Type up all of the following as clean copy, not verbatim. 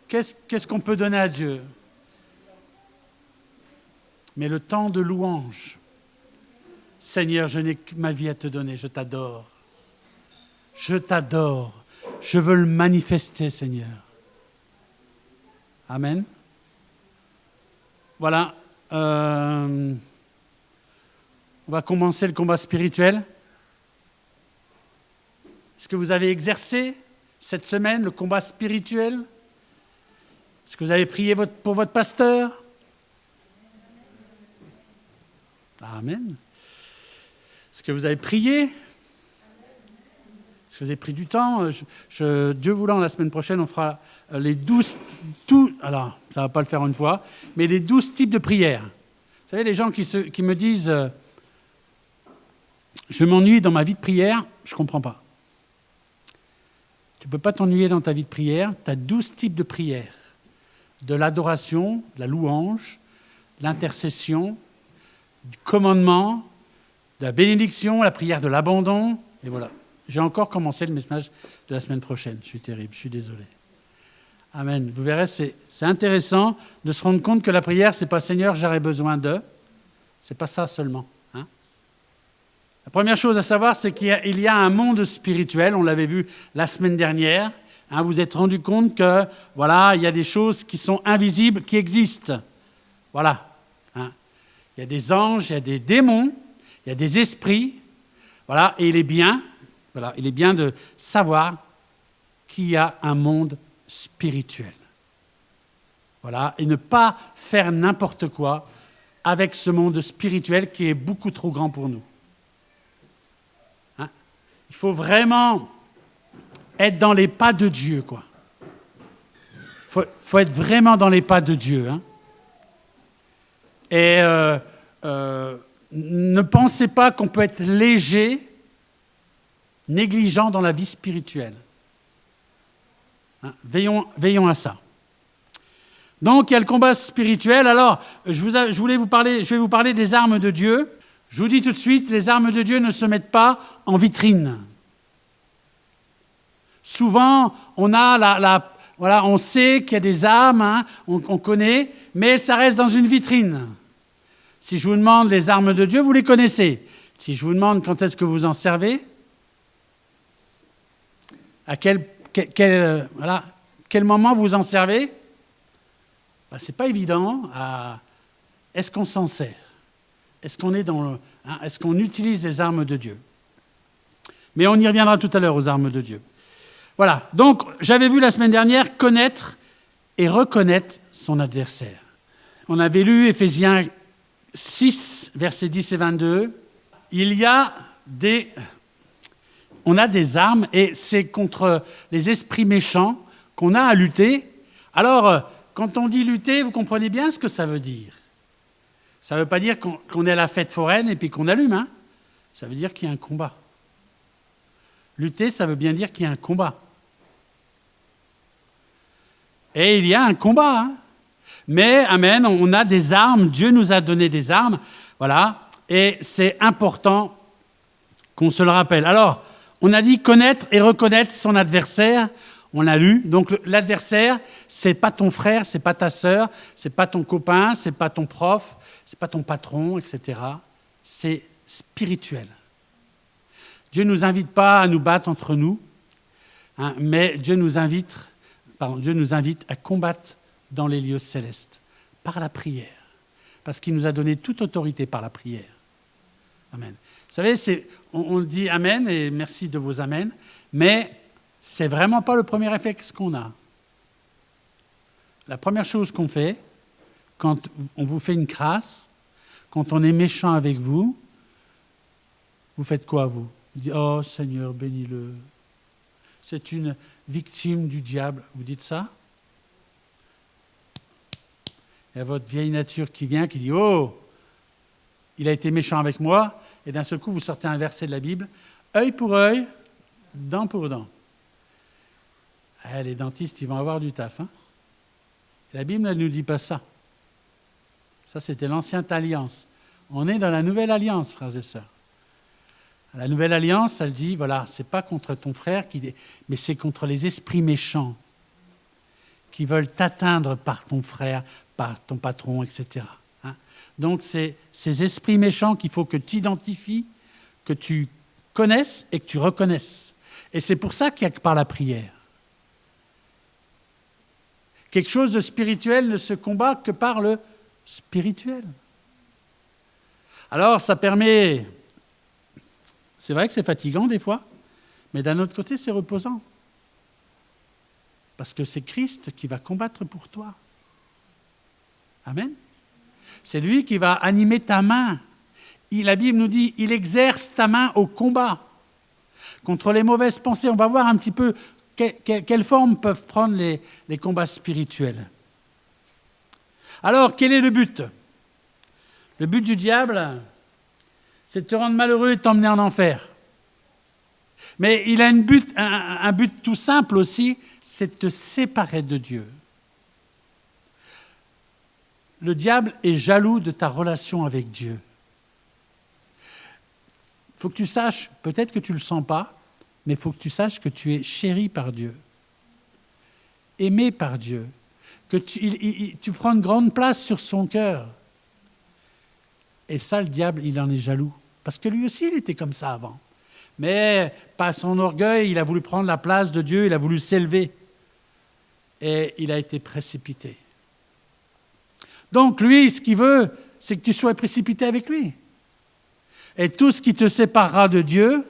qu'est-ce qu'on peut donner à Dieu? Mais le temps de louange. Seigneur, je n'ai que ma vie à te donner, je t'adore. Je t'adore. Je veux le manifester, Seigneur. Amen. Voilà. On va commencer le combat spirituel. Est-ce que vous avez exercé cette semaine le combat spirituel? Est-ce que vous avez prié pour votre pasteur? Amen. Est-ce que vous avez prié? Est-ce que vous avez pris du temps? Dieu voulant, la semaine prochaine, on fera les 12... alors, ça ne va pas le faire une fois, mais les 12 types de prières. Vous savez, les gens qui me disent je m'ennuie dans ma vie de prière, je ne comprends pas. Tu ne peux pas t'ennuyer dans ta vie de prière. Tu as 12 types de prières. De l'adoration, de la louange, de l'intercession, du commandement, de la bénédiction, la prière de l'abandon. Et voilà. J'ai encore commencé le message de la semaine prochaine. Je suis terrible, je suis désolé. Amen. Vous verrez, c'est intéressant de se rendre compte que la prière, ce n'est pas « Seigneur, j'aurais besoin de ». Ce n'est pas ça seulement. Hein. La première chose à savoir, c'est qu'il y a un monde spirituel. On l'avait vu la semaine dernière. Hein, vous vous êtes rendu compte que, voilà, il y a des choses qui sont invisibles, qui existent. Voilà. Hein. Il y a des anges, il y a des démons, il y a des esprits. Voilà, et il est bien de savoir qu'il y a un monde spirituel. Voilà, et ne pas faire n'importe quoi avec ce monde spirituel qui est beaucoup trop grand pour nous. Hein? Il faut vraiment être dans les pas de Dieu, quoi. Faut être vraiment dans les pas de Dieu. Hein? Et ne pensez pas qu'on peut être léger, négligent dans la vie spirituelle. Hein? Veillons à ça. Donc, il y a le combat spirituel. Alors, je vais vous parler des armes de Dieu. Je vous dis tout de suite, les armes de Dieu ne se mettent pas en vitrine. Souvent, on sait qu'il y a des armes, hein, on connaît, mais ça reste dans une vitrine. Si je vous demande les armes de Dieu, vous les connaissez. Si je vous demande quand est-ce que vous en servez, à quel moment vous en servez, ben, ce n'est pas évident. Est-ce qu'on s'en sert? Est-ce qu'on est qu'on utilise les armes de Dieu? Mais on y reviendra tout à l'heure aux armes de Dieu. Voilà, donc j'avais vu la semaine dernière connaître et reconnaître son adversaire. On avait lu Éphésiens 6, versets 10 et 22. On a des armes et c'est contre les esprits méchants qu'on a à lutter. Alors, quand on dit lutter, vous comprenez bien ce que ça veut dire. Ça ne veut pas dire qu'on est à la fête foraine et puis qu'on allume. Hein. Ça veut dire qu'il y a un combat. Lutter, ça veut bien dire qu'il y a un combat. Et il y a un combat. Hein. Mais, amen, on a des armes. Dieu nous a donné des armes. Voilà. Et c'est important qu'on se le rappelle. Alors, on a dit connaître et reconnaître son adversaire. On l'a lu. Donc l'adversaire, c'est pas ton frère, c'est pas ta sœur, c'est pas ton copain, c'est pas ton prof, c'est pas ton patron, etc. C'est spirituel. Dieu ne nous invite pas à nous battre entre nous, hein, mais Dieu nous invite à combattre dans les lieux célestes, par la prière, parce qu'il nous a donné toute autorité par la prière. Amen. Vous savez, on dit Amen, et merci de vos Amen, mais c'est vraiment pas le premier réflexe qu'on a. La première chose qu'on fait, quand on vous fait une crasse, quand on est méchant avec vous, vous faites quoi, vous? Vous dites, oh Seigneur, bénis-le. C'est une victime du diable. Vous dites ça? Il y a votre vieille nature qui vient, qui dit, oh, il a été méchant avec moi. Et d'un seul coup, vous sortez un verset de la Bible. Œil pour œil, dent pour dent. Les dentistes, ils vont avoir du taf. Hein? La Bible ne nous dit pas ça. Ça, c'était l'ancienne alliance. On est dans la nouvelle alliance, frères et sœurs. La nouvelle alliance, elle dit, voilà, c'est pas contre ton frère, mais c'est contre les esprits méchants qui veulent t'atteindre par ton frère, par ton patron, etc. Donc, c'est ces esprits méchants qu'il faut que tu identifies, que tu connaisses et que tu reconnaisses. Et c'est pour ça qu'il n'y a que par la prière. Quelque chose de spirituel ne se combat que par le spirituel. Alors, ça permet... C'est vrai que c'est fatigant des fois, mais d'un autre côté, c'est reposant. Parce que c'est Christ qui va combattre pour toi. Amen. C'est lui qui va animer ta main. La Bible nous dit, il exerce ta main au combat. Contre les mauvaises pensées, on va voir un petit peu quelle forme peuvent prendre les combats spirituels. Alors, quel est le but ? Le but du diable, c'est de te rendre malheureux et de t'emmener en enfer. Mais il a un but tout simple aussi, c'est de te séparer de Dieu. Le diable est jaloux de ta relation avec Dieu. Il faut que tu saches, peut-être que tu ne le sens pas, mais il faut que tu saches que tu es chéri par Dieu, aimé par Dieu, que tu prends une grande place sur son cœur. Et ça, le diable, il en est jaloux. Parce que lui aussi, il était comme ça avant. Mais par son orgueil, il a voulu prendre la place de Dieu, il a voulu s'élever. Et il a été précipité. Donc lui, ce qu'il veut, c'est que tu sois précipité avec lui. Et tout ce qui te séparera de Dieu,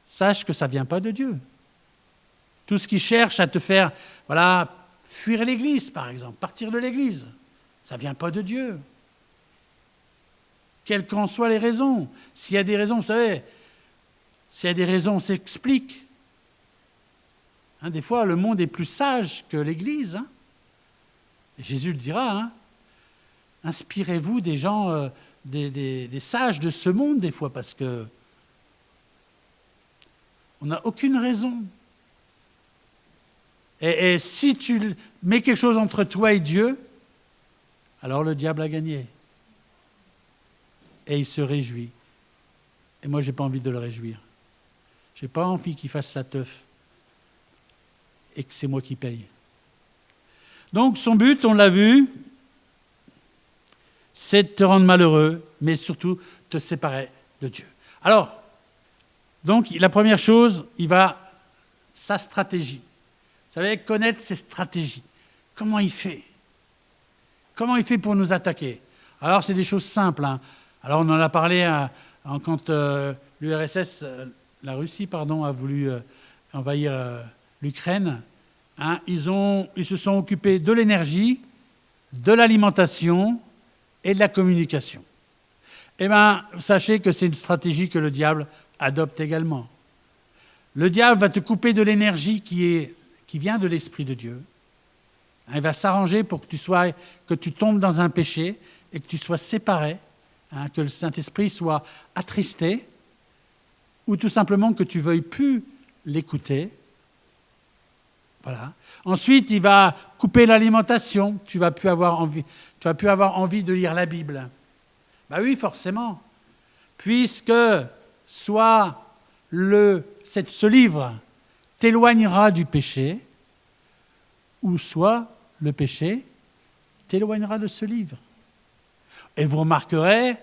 sache que ça ne vient pas de Dieu. Tout ce qui cherche à te faire, fuir l'Église, par exemple, partir de l'Église, ça ne vient pas de Dieu. Quelles qu'en soient les raisons. S'il y a des raisons, vous savez, s'il y a des raisons, on s'explique. Des fois, le monde est plus sage que l'Église. Et Jésus le dira. Inspirez-vous des gens, des sages de ce monde, des fois, parce que on n'a aucune raison. Et si tu mets quelque chose entre toi et Dieu, alors le diable a gagné. Et il se réjouit. Et moi, je n'ai pas envie de le réjouir. Je n'ai pas envie qu'il fasse sa teuf et que c'est moi qui paye. Donc, son but, on l'a vu, c'est de te rendre malheureux, mais surtout te séparer de Dieu. Alors, donc, la première chose, sa stratégie. Vous savez, connaître ses stratégies. Comment il fait ? Comment il fait pour nous attaquer ? Alors, c'est des choses simples. Alors, on en a parlé quand l'URSS, la Russie, a voulu envahir l'Ukraine. Ils se sont occupés de l'énergie, de l'alimentation et de la communication. Eh bien, sachez que c'est une stratégie que le diable adopte également. Le diable va te couper de l'énergie qui vient de l'Esprit de Dieu. Il va s'arranger pour que tu tombes dans un péché et que tu sois séparé, que le Saint-Esprit soit attristé, ou tout simplement que tu ne veuilles plus l'écouter. Voilà. Ensuite, il va couper l'alimentation. Tu ne vas plus avoir envie de lire la Bible. Ben oui, forcément. Puisque soit ce livre t'éloignera du péché, ou soit le péché t'éloignera de ce livre. Et vous remarquerez,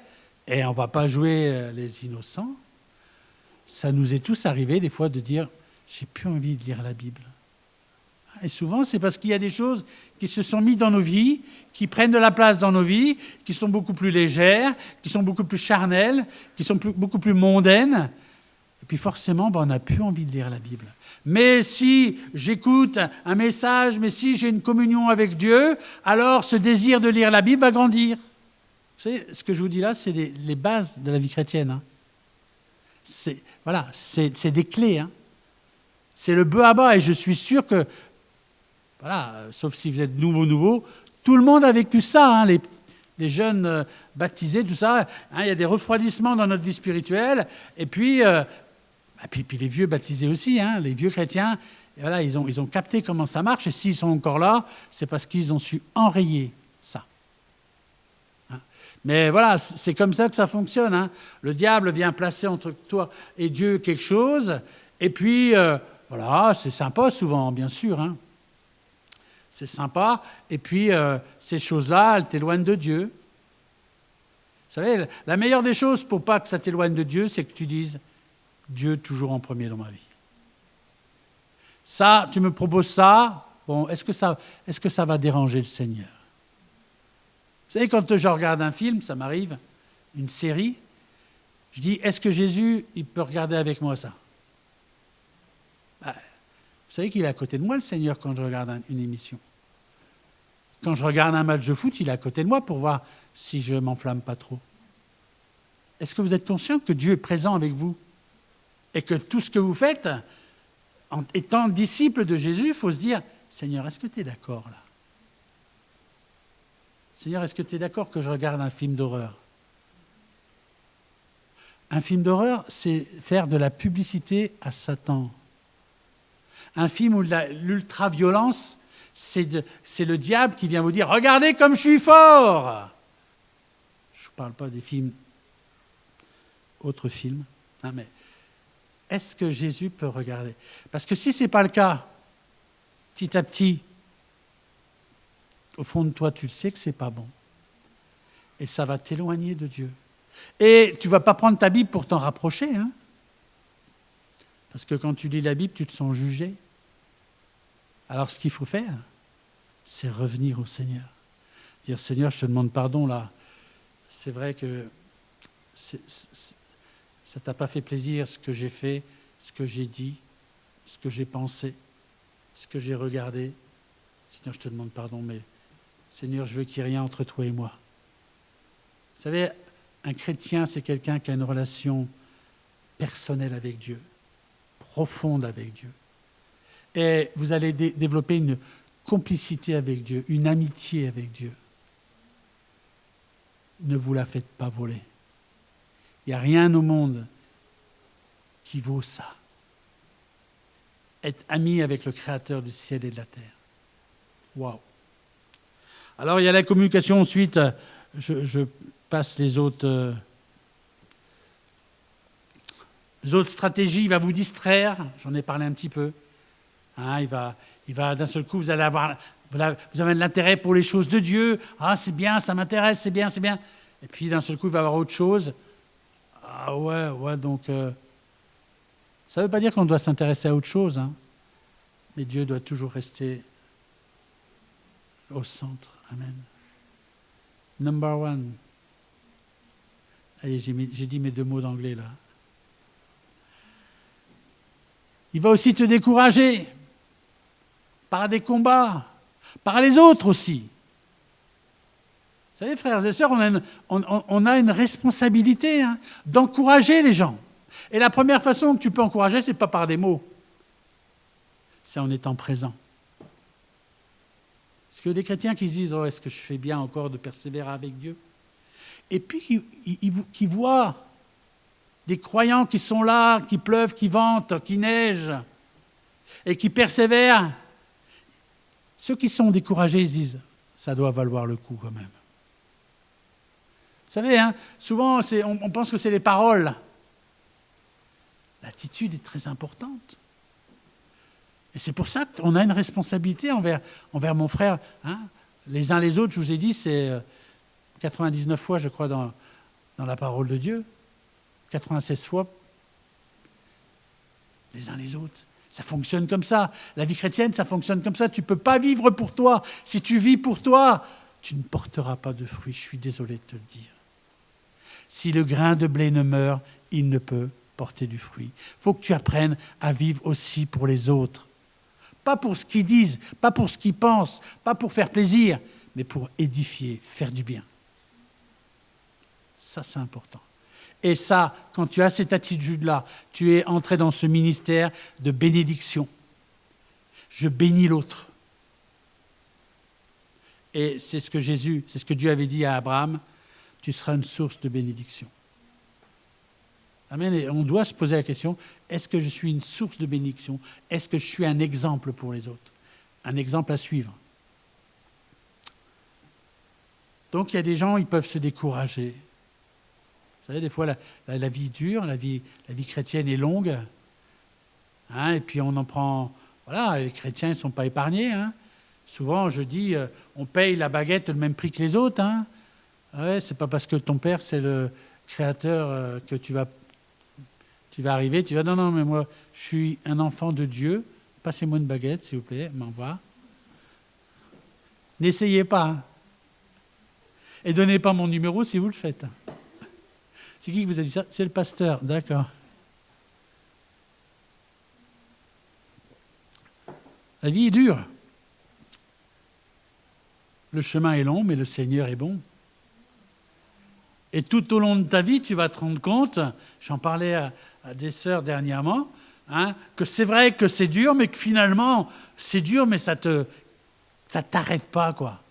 et on ne va pas jouer les innocents, ça nous est tous arrivé des fois de dire « j'ai plus envie de lire la Bible ». Et souvent, c'est parce qu'il y a des choses qui se sont mises dans nos vies, qui prennent de la place dans nos vies, qui sont beaucoup plus légères, qui sont beaucoup plus charnelles, qui sont beaucoup plus mondaines. Et puis forcément, on n'a plus envie de lire la Bible. Mais si j'écoute un message, mais si j'ai une communion avec Dieu, alors ce désir de lire la Bible va grandir. Vous savez, ce que je vous dis là, c'est les bases de la vie chrétienne. C'est des clés. C'est le bœuf à bas. Et je suis sûr que, sauf si vous êtes nouveau, tout le monde a vécu ça. Les jeunes baptisés, tout ça. Il y a des refroidissements dans notre vie spirituelle. Et puis les vieux baptisés aussi, les vieux chrétiens, et ils ont capté comment ça marche. Et s'ils sont encore là, c'est parce qu'ils ont su enrayer ça. Mais voilà, c'est comme ça que ça fonctionne. Le diable vient placer entre toi et Dieu quelque chose, et puis, c'est sympa souvent, bien sûr. c'est sympa, et puis ces choses-là, elles t'éloignent de Dieu. Vous savez, la meilleure des choses pour pas que ça t'éloigne de Dieu, c'est que tu dises Dieu toujours en premier dans ma vie. Ça, tu me proposes ça, bon, est-ce que ça va déranger le Seigneur? Vous savez, quand je regarde un film, ça m'arrive, une série, je dis, est-ce que Jésus, il peut regarder avec moi ça? Vous savez qu'il est à côté de moi, le Seigneur, quand je regarde une émission. Quand je regarde un match de foot, il est à côté de moi pour voir si je ne m'enflamme pas trop. Est-ce que vous êtes conscient que Dieu est présent avec vous? Et que tout ce que vous faites, en étant disciple de Jésus, il faut se dire, Seigneur, est-ce que tu es d'accord là? Seigneur, est-ce que tu es d'accord que je regarde un film d'horreur? Un film d'horreur, c'est faire de la publicité à Satan. Un film où l'ultra-violence, c'est le diable qui vient vous dire « Regardez comme je suis fort !» Je ne parle pas des films, autres films. Non, mais est-ce que Jésus peut regarder? Parce que si ce n'est pas le cas, petit à petit, au fond de toi, tu le sais que ce n'est pas bon. Et ça va t'éloigner de Dieu. Et tu ne vas pas prendre ta Bible pour t'en rapprocher. Hein, parce que quand tu lis la Bible, tu te sens jugé. Alors ce qu'il faut faire, c'est revenir au Seigneur. Dire, Seigneur, je te demande pardon là. C'est vrai que ça ne t'a pas fait plaisir ce que j'ai fait, ce que j'ai dit, ce que j'ai pensé, ce que j'ai regardé. Seigneur, je te demande pardon, mais Seigneur, je veux qu'il n'y ait rien entre toi et moi. Vous savez, un chrétien, c'est quelqu'un qui a une relation personnelle avec Dieu, profonde avec Dieu. Et vous allez développer une complicité avec Dieu, une amitié avec Dieu. Ne vous la faites pas voler. Il n'y a rien au monde qui vaut ça. Être ami avec le Créateur du ciel et de la terre. Waouh! Alors il y a la communication ensuite. Je passe les autres stratégies. Il va vous distraire. J'en ai parlé un petit peu. Hein, il va d'un seul coup, vous avez de l'intérêt pour les choses de Dieu. Ah, c'est bien, ça m'intéresse, c'est bien, c'est bien. Et puis d'un seul coup, il va y avoir autre chose. Ah ouais, donc ça ne veut pas dire qu'on doit s'intéresser à autre chose, hein, mais Dieu doit toujours rester au centre. Amen. Number one. Allez, j'ai dit mes 2 mots d'anglais là. Il va aussi te décourager par des combats, par les autres aussi. Vous savez, frères et sœurs, on a une responsabilité hein, d'encourager les gens. Et la première façon que tu peux encourager, ce n'est pas par des mots. C'est en étant présent. Parce qu'il y a des chrétiens qui se disent « Oh, est-ce que je fais bien encore de persévérer avec Dieu ?» Et puis qui voient des croyants qui sont là, qui pleuvent, qui ventent, qui neigent, et qui persévèrent. Ceux qui sont découragés, ils se disent « Ça doit valoir le coup quand même. » Vous savez, hein, souvent, on pense que c'est les paroles. L'attitude est très importante. Et c'est pour ça qu'on a une responsabilité envers mon frère. Hein. Les uns les autres, je vous ai dit, c'est 99 fois, je crois, dans la parole de Dieu. 96 fois, les uns les autres. Ça fonctionne comme ça. La vie chrétienne, ça fonctionne comme ça. Tu ne peux pas vivre pour toi. Si tu vis pour toi, tu ne porteras pas de fruits. Je suis désolé de te le dire. Si le grain de blé ne meurt, il ne peut porter du fruit. Il faut que tu apprennes à vivre aussi pour les autres. Pas pour ce qu'ils disent, pas pour ce qu'ils pensent, pas pour faire plaisir, mais pour édifier, faire du bien. Ça, c'est important. Et ça, quand tu as cette attitude-là, tu es entré dans ce ministère de bénédiction. Je bénis l'autre. Et c'est ce que Dieu avait dit à Abraham, tu seras une source de bénédiction. Amen. Et on doit se poser la question, est-ce que je suis une source de bénédiction? Est-ce que je suis un exemple pour les autres? Un exemple à suivre. Donc il y a des gens, ils peuvent se décourager. Vous savez, des fois, la vie est dure, la vie chrétienne est longue. Hein, et puis on en prend... Voilà, les chrétiens ne sont pas épargnés. Hein. Souvent, je dis, on paye la baguette le même prix que les autres. Hein. Ouais, c'est pas parce que ton père, c'est le créateur que tu vas arriver, tu vas, non, mais moi, je suis un enfant de Dieu. Passez-moi une baguette, s'il vous plaît, m'en va. N'essayez pas. Hein. Et donnez pas mon numéro si vous le faites. C'est qui vous a dit ça? C'est le pasteur, d'accord. La vie est dure. Le chemin est long, mais le Seigneur est bon. Et tout au long de ta vie, tu vas te rendre compte, j'en parlais à des sœurs dernièrement, hein, que c'est vrai que c'est dur, mais que finalement, c'est dur, mais ça t'arrête pas, quoi.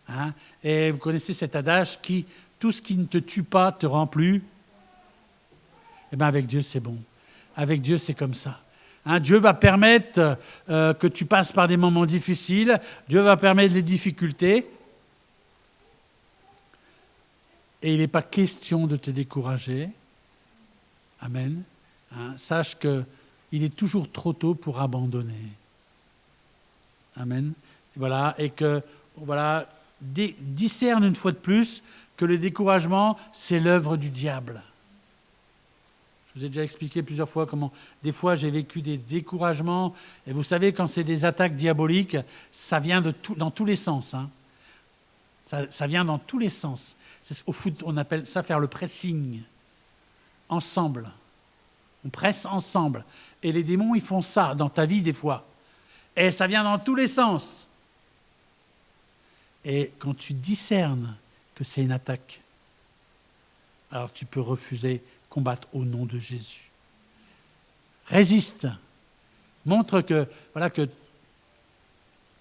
Hein. Et vous connaissez cet adage qui, tout ce qui ne te tue pas te rend plus. Eh bien, avec Dieu, c'est bon. Avec Dieu, c'est comme ça. Hein, Dieu va permettre que tu passes par des moments difficiles. Dieu va permettre les difficultés. Et il n'est pas question de te décourager. Amen. Hein, sache qu'il est toujours trop tôt pour abandonner. Amen. Voilà, et que, voilà, discerne une fois de plus que le découragement, c'est l'œuvre du diable. Je vous ai déjà expliqué plusieurs fois comment, des fois, j'ai vécu des découragements. Et vous savez, quand c'est des attaques diaboliques, ça vient dans tous les sens. Hein. Ça vient dans tous les sens. Au foot, on appelle ça faire le pressing. Ensemble. On presse ensemble. Et les démons, ils font ça dans ta vie des fois. Et ça vient dans tous les sens. Et quand tu discernes que c'est une attaque, alors tu peux refuser, combattre au nom de Jésus. Résiste. Montre que, voilà, que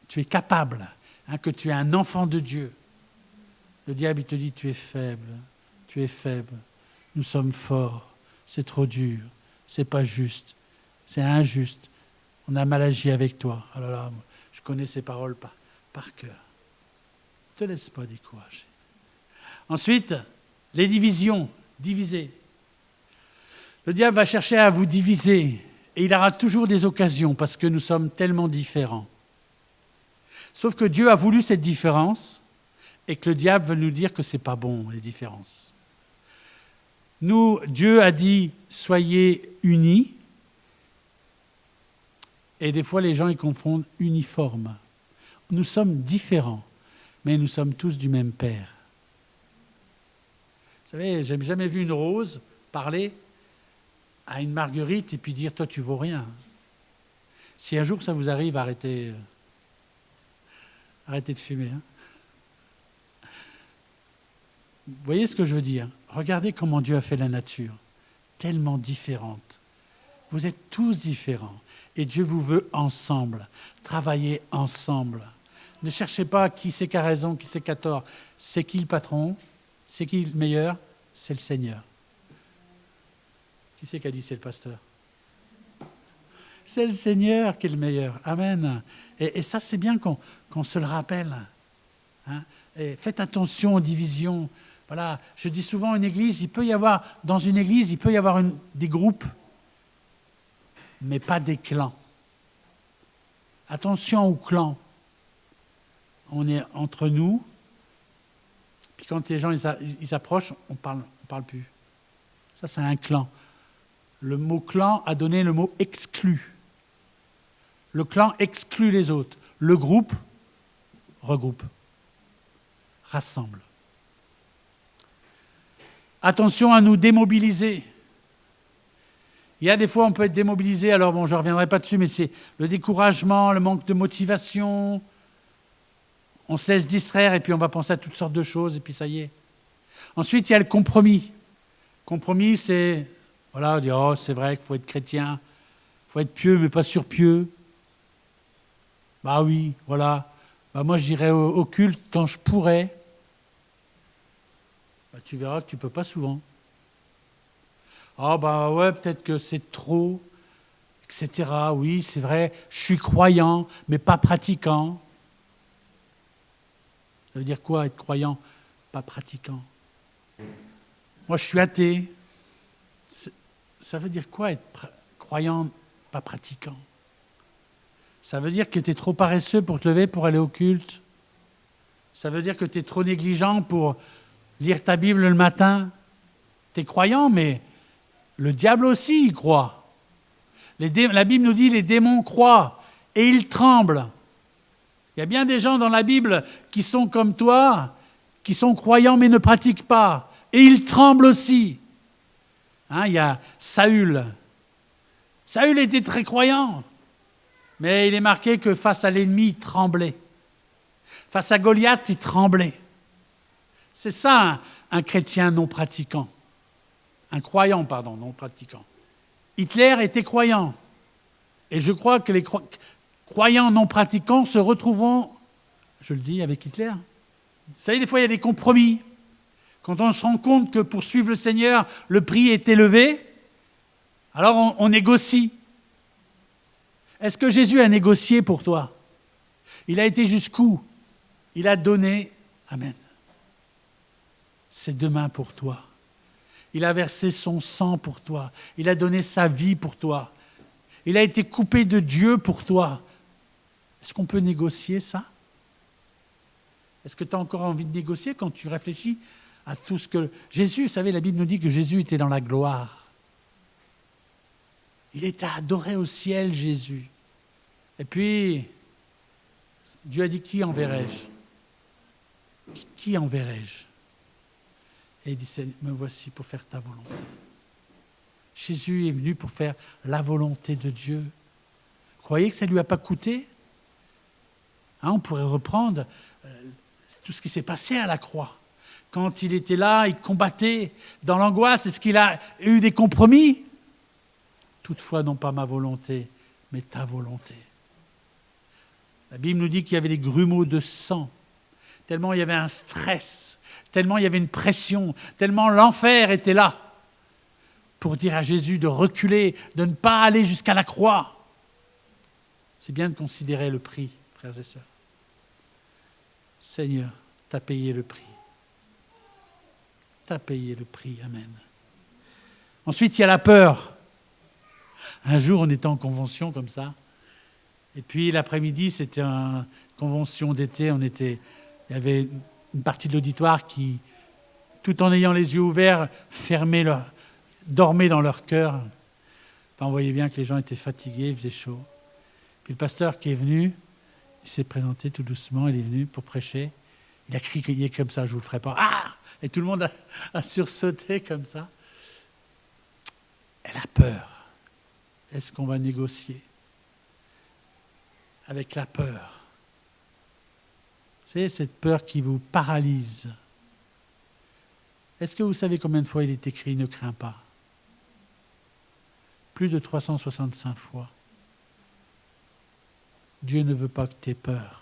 tu es capable, hein, que tu es un enfant de Dieu. Le diable, il te dit, tu es faible, nous sommes forts, c'est trop dur, c'est pas juste, c'est injuste, on a mal agi avec toi. Alors là, je connais ces paroles par cœur. Ne te laisse pas décourager. Ensuite, les divisions, diviser. Le diable va chercher à vous diviser et il aura toujours des occasions parce que nous sommes tellement différents. Sauf que Dieu a voulu cette différence et que le diable veut nous dire que ce n'est pas bon, les différences. Nous, Dieu a dit « soyez unis » et des fois les gens ils confondent uniforme. Nous sommes différents, mais nous sommes tous du même Père. Vous savez, je n'ai jamais vu une rose parler à une marguerite et puis dire « toi tu vaux rien ». Si un jour ça vous arrive, arrêtez de fumer. Hein. Vous voyez ce que je veux dire? Regardez comment Dieu a fait la nature, tellement différente. Vous êtes tous différents et Dieu vous veut ensemble, travailler ensemble. Ne cherchez pas qui c'est qui a raison, qui c'est qui a tort. C'est qui le patron? C'est qui le meilleur? C'est le Seigneur. Qui c'est qui a dit c'est le pasteur? C'est le Seigneur qui est le meilleur. Amen. Et ça, c'est bien qu'on se le rappelle. Hein? Et faites attention aux divisions. Voilà. Je dis souvent, dans une église, il peut y avoir des groupes, mais pas des clans. Attention aux clans. On est entre nous, puis quand les gens ils approchent, on parle plus. Ça, c'est un clan. Le mot clan a donné le mot exclu. Le clan exclut les autres. Le groupe regroupe, rassemble. Attention à nous démobiliser. Il y a des fois, on peut être démobilisé, alors bon, je ne reviendrai pas dessus, mais c'est le découragement, le manque de motivation. On se laisse distraire et puis on va penser à toutes sortes de choses et puis ça y est. Ensuite, il y a le compromis. Compromis, c'est, voilà, on dit, oh, c'est vrai qu'il faut être chrétien, il faut être pieux, mais pas surpieux. Bah oui, voilà. Bah moi, j'irai au culte quand je pourrais. Bah, tu verras que tu ne peux pas souvent. Ah bah ouais, peut-être que c'est trop, etc. Oui, c'est vrai, je suis croyant, mais pas pratiquant. Ça veut dire quoi, être croyant, pas pratiquant? Moi, je suis athée. Ça veut dire quoi, être croyant, pas pratiquant? Ça veut dire que tu es trop paresseux pour te lever pour aller au culte. Ça veut dire que tu es trop négligent pour lire ta Bible le matin. Tu es croyant, mais le diable aussi y croit. La Bible nous dit les démons croient et ils tremblent. Il y a bien des gens dans la Bible qui sont comme toi, qui sont croyants mais ne pratiquent pas. Et ils tremblent aussi. Il y a Saül. Saül était très croyant, mais il est marqué que face à l'ennemi, il tremblait. Face à Goliath, il tremblait. C'est ça un chrétien non pratiquant. Un croyant, pardon, non pratiquant. Hitler était croyant. Et je crois que les croyants non pratiquants se retrouveront, je le dis, avec Hitler. Vous savez, des fois, il y a des compromis. Quand on se rend compte que pour suivre le Seigneur, le prix est élevé, alors on négocie. Est-ce que Jésus a négocié pour toi? Il a été jusqu'où? Il a donné. Amen. C'est demain pour toi. Il a versé son sang pour toi. Il a donné sa vie pour toi. Il a été coupé de Dieu pour toi. Est-ce qu'on peut négocier ça? Est-ce que tu as encore envie de négocier quand tu réfléchis à tout ce que... Jésus, vous savez, la Bible nous dit que Jésus était dans la gloire. Il était adoré au ciel, Jésus. Et puis, Dieu a dit, qui enverrai-je? Qui enverrai-je? Et il dit, me voici pour faire ta volonté. Jésus est venu pour faire la volonté de Dieu. Vous croyez que ça ne lui a pas coûté? On pourrait reprendre tout ce qui s'est passé à la croix. Quand il était là, il combattait dans l'angoisse. Est-ce qu'il a eu des compromis? Toutefois, non pas ma volonté, mais ta volonté. La Bible nous dit qu'il y avait des grumeaux de sang, tellement il y avait un stress, tellement il y avait une pression, tellement l'enfer était là pour dire à Jésus de reculer, de ne pas aller jusqu'à la croix. C'est bien de considérer le prix, frères et sœurs. Seigneur, tu as payé le prix. Tu as payé le prix, amen. Ensuite, il y a la peur. Un jour, on était en convention comme ça. Et puis l'après-midi, c'était une convention d'été. Il y avait une partie de l'auditoire qui, tout en ayant les yeux ouverts, dormaient dans leur cœur. Enfin, on voyait bien que les gens étaient fatigués, il faisait chaud. Puis le pasteur qui est venu, il s'est présenté tout doucement, il est venu pour prêcher. Il a crié comme ça, je ne vous le ferai pas. Ah! Et tout le monde a sursauté comme ça. Elle a peur. Est-ce qu'on va négocier avec la peur? Vous savez, cette peur qui vous paralyse. Est-ce que vous savez combien de fois il est écrit « Ne crains pas » ? Plus de 365 fois. Dieu ne veut pas que tu aies peur.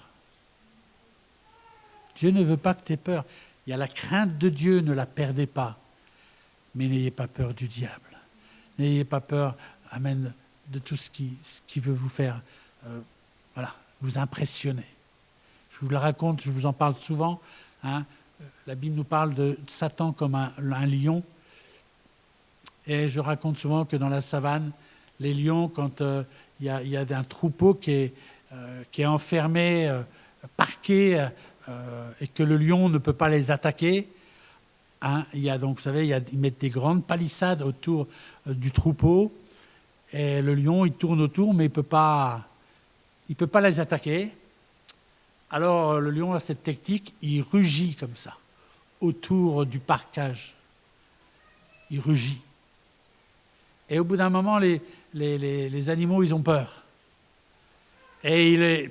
Dieu ne veut pas que tu aies peur. Il y a la crainte de Dieu, ne la perdez pas. Mais n'ayez pas peur du diable. N'ayez pas peur, amen, de tout ce qui veut vous faire, vous impressionner. Je vous le raconte, je vous en parle souvent. La Bible nous parle de Satan comme un lion. Et je raconte souvent que dans la savane, les lions, quand il y a un troupeau qui est enfermé, parqué, et que le lion ne peut pas les attaquer, il y a donc, vous savez, ils mettent des grandes palissades autour du troupeau, et le lion, il tourne autour, mais il peut pas les attaquer. Alors le lion a cette technique, il rugit comme ça, autour du parquage. Il rugit. Et au bout d'un moment, les animaux, ils ont peur. Et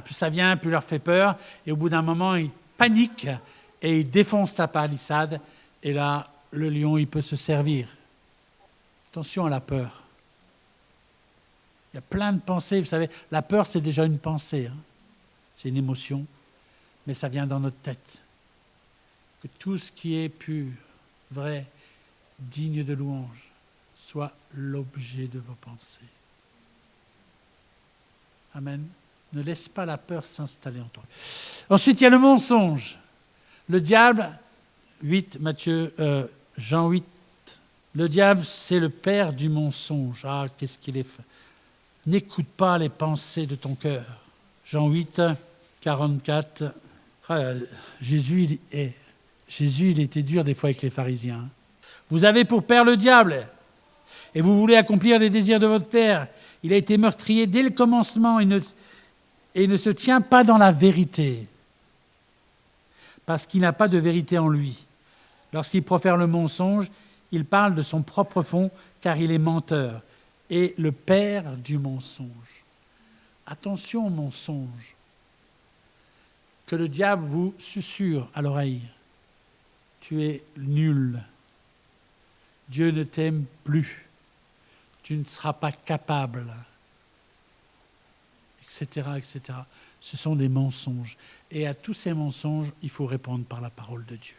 plus ça vient, plus leur fait peur. Et au bout d'un moment, ils paniquent et ils défoncent la palissade. Et là, le lion, il peut se servir. Attention à la peur. Il y a plein de pensées. Vous savez, la peur, c'est déjà une pensée. C'est une émotion. Mais ça vient dans notre tête. Que tout ce qui est pur, vrai, digne de louange, soit l'objet de vos pensées. Amen. Ne laisse pas la peur s'installer en toi. Ensuite, il y a le mensonge. Le diable, Jean 8, le diable, c'est le père du mensonge. Ah, qu'est-ce qu'il est N'écoute pas les pensées de ton cœur. Jean 8, 44. Jésus, il était dur des fois avec les pharisiens. Vous avez pour père le diable, et vous voulez accomplir les désirs de votre père. Il a été meurtrier dès le commencement et ne se tient pas dans la vérité, parce qu'il n'a pas de vérité en lui. Lorsqu'il profère le mensonge, il parle de son propre fond, car il est menteur et le père du mensonge. Attention au mensonge que le diable vous susurre à l'oreille. Tu es nul. Dieu ne t'aime plus. Tu ne seras pas capable. Etc., etc. Ce sont des mensonges. Et à tous ces mensonges, il faut répondre par la parole de Dieu.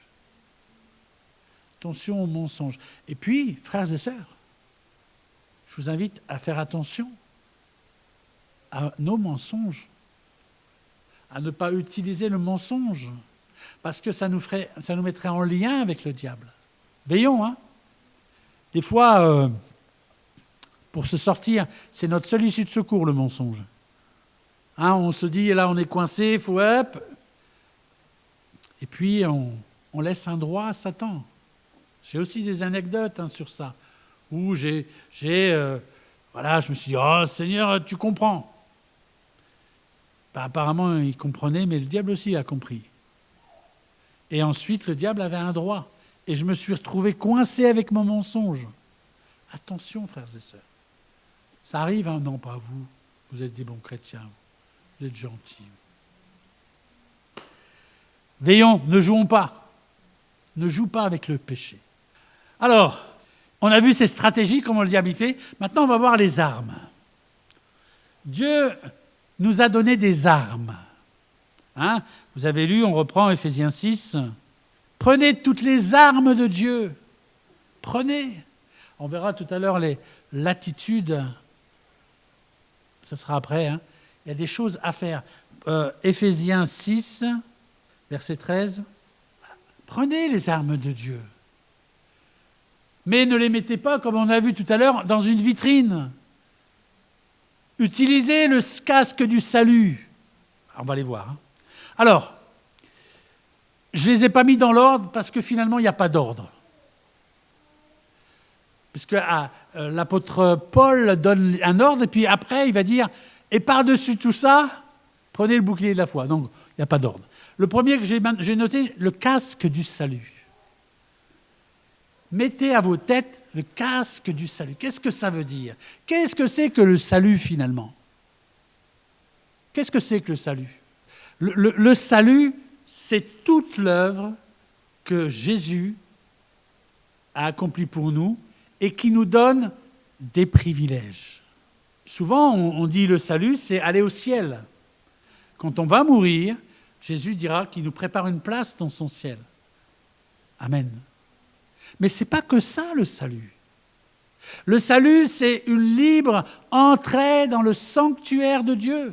Attention aux mensonges. Et puis, frères et sœurs, je vous invite à faire attention à nos mensonges, à ne pas utiliser le mensonge, parce que ça nous mettrait en lien avec le diable. Veillons, hein. Des fois, pour se sortir, c'est notre seule issue de secours, le mensonge. Hein, on se dit, là, on est coincé, il faut hop. Et puis, on laisse un droit à Satan. J'ai aussi des anecdotes sur ça, où je me suis dit, oh Seigneur, tu comprends. Apparemment, il comprenait, mais le diable aussi a compris. Et ensuite, le diable avait un droit. Et je me suis retrouvé coincé avec mon mensonge. Attention, frères et sœurs. Ça arrive, hein? Non, pas vous. Vous êtes des bons chrétiens. Vous êtes gentils. Veillons, ne jouons pas. Ne joue pas avec le péché. Alors, on a vu ces stratégies, comment le diable y fait. Maintenant, on va voir les armes. Dieu nous a donné des armes. Hein? Vous avez lu, on reprend Éphésiens 6. Prenez toutes les armes de Dieu. Prenez. On verra tout à l'heure l'attitude. Ça sera après. Hein? Il y a des choses à faire. Éphésiens 6, verset 13. Prenez les armes de Dieu. Mais ne les mettez pas, comme on a vu tout à l'heure, dans une vitrine. Utilisez le casque du salut. On va les voir. Hein. Alors, je ne les ai pas mis dans l'ordre parce que finalement, il n'y a pas d'ordre. Parce que l'apôtre Paul donne un ordre et puis après, il va dire « Et par-dessus tout ça, prenez le bouclier de la foi ». Donc, il n'y a pas d'ordre. Le premier que j'ai noté, le casque du salut. Mettez à vos têtes le casque du salut. Qu'est-ce que ça veut dire? Qu'est-ce que c'est que le salut finalement? Qu'est-ce que c'est que le salut? Le salut, c'est toute l'œuvre que Jésus a accomplie pour nous et qui nous donne des privilèges. Souvent, on dit le salut, c'est aller au ciel. Quand on va mourir, Jésus dira qu'il nous prépare une place dans son ciel. Amen. Mais ce n'est pas que ça, le salut. Le salut, c'est une libre entrée dans le sanctuaire de Dieu.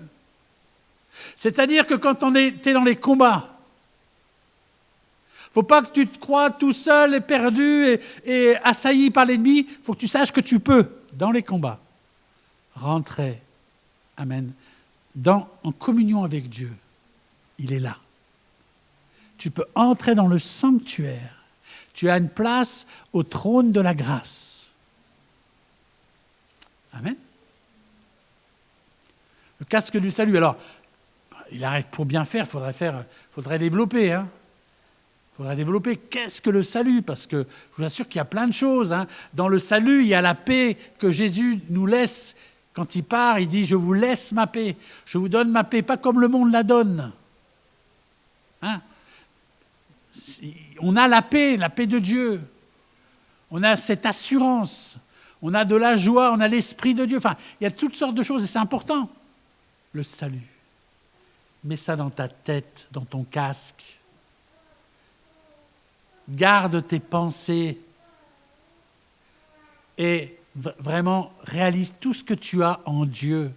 C'est-à-dire que quand t'es dans les combats, il ne faut pas que tu te crois tout seul et perdu et assailli par l'ennemi. Il faut que tu saches que tu peux, dans les combats, rentrer, amen, en communion avec Dieu. Il est là. Tu peux entrer dans le sanctuaire. Tu as une place au trône de la grâce. Amen. Le casque du salut. Alors, il arrive pour bien faire, faudrait développer. Hein. Faudrait développer. Qu'est-ce que le salut? Parce que je vous assure qu'il y a plein de choses. Hein. Dans le salut, il y a la paix que Jésus nous laisse. Quand il part, il dit « Je vous laisse ma paix. Je vous donne ma paix, pas comme le monde la donne. Hein » On a la paix de Dieu. On a cette assurance. On a de la joie, on a l'Esprit de Dieu. Enfin, il y a toutes sortes de choses et c'est important. Le salut. Mets ça dans ta tête, dans ton casque. Garde tes pensées et vraiment réalise tout ce que tu as en Dieu.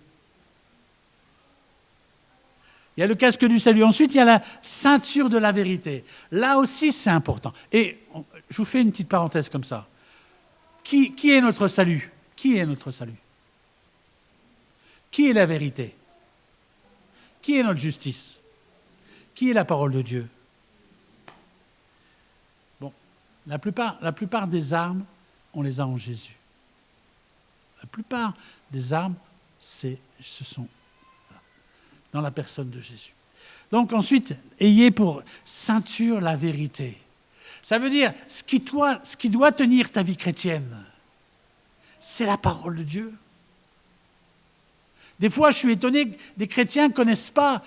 Il y a le casque du salut. Ensuite, il y a la ceinture de la vérité. Là aussi, c'est important. Et je vous fais une petite parenthèse comme ça. Qui est notre salut? Qui est notre salut? Qui est la vérité? Qui est notre justice? Qui est la parole de Dieu? Bon, la plupart des armes, on les a en Jésus. La plupart des armes, ce sont dans la personne de Jésus. Donc ensuite, ayez pour ceinture la vérité. Ça veut dire, ce qui doit tenir ta vie chrétienne, c'est la parole de Dieu. Des fois, je suis étonné que des chrétiens ne connaissent pas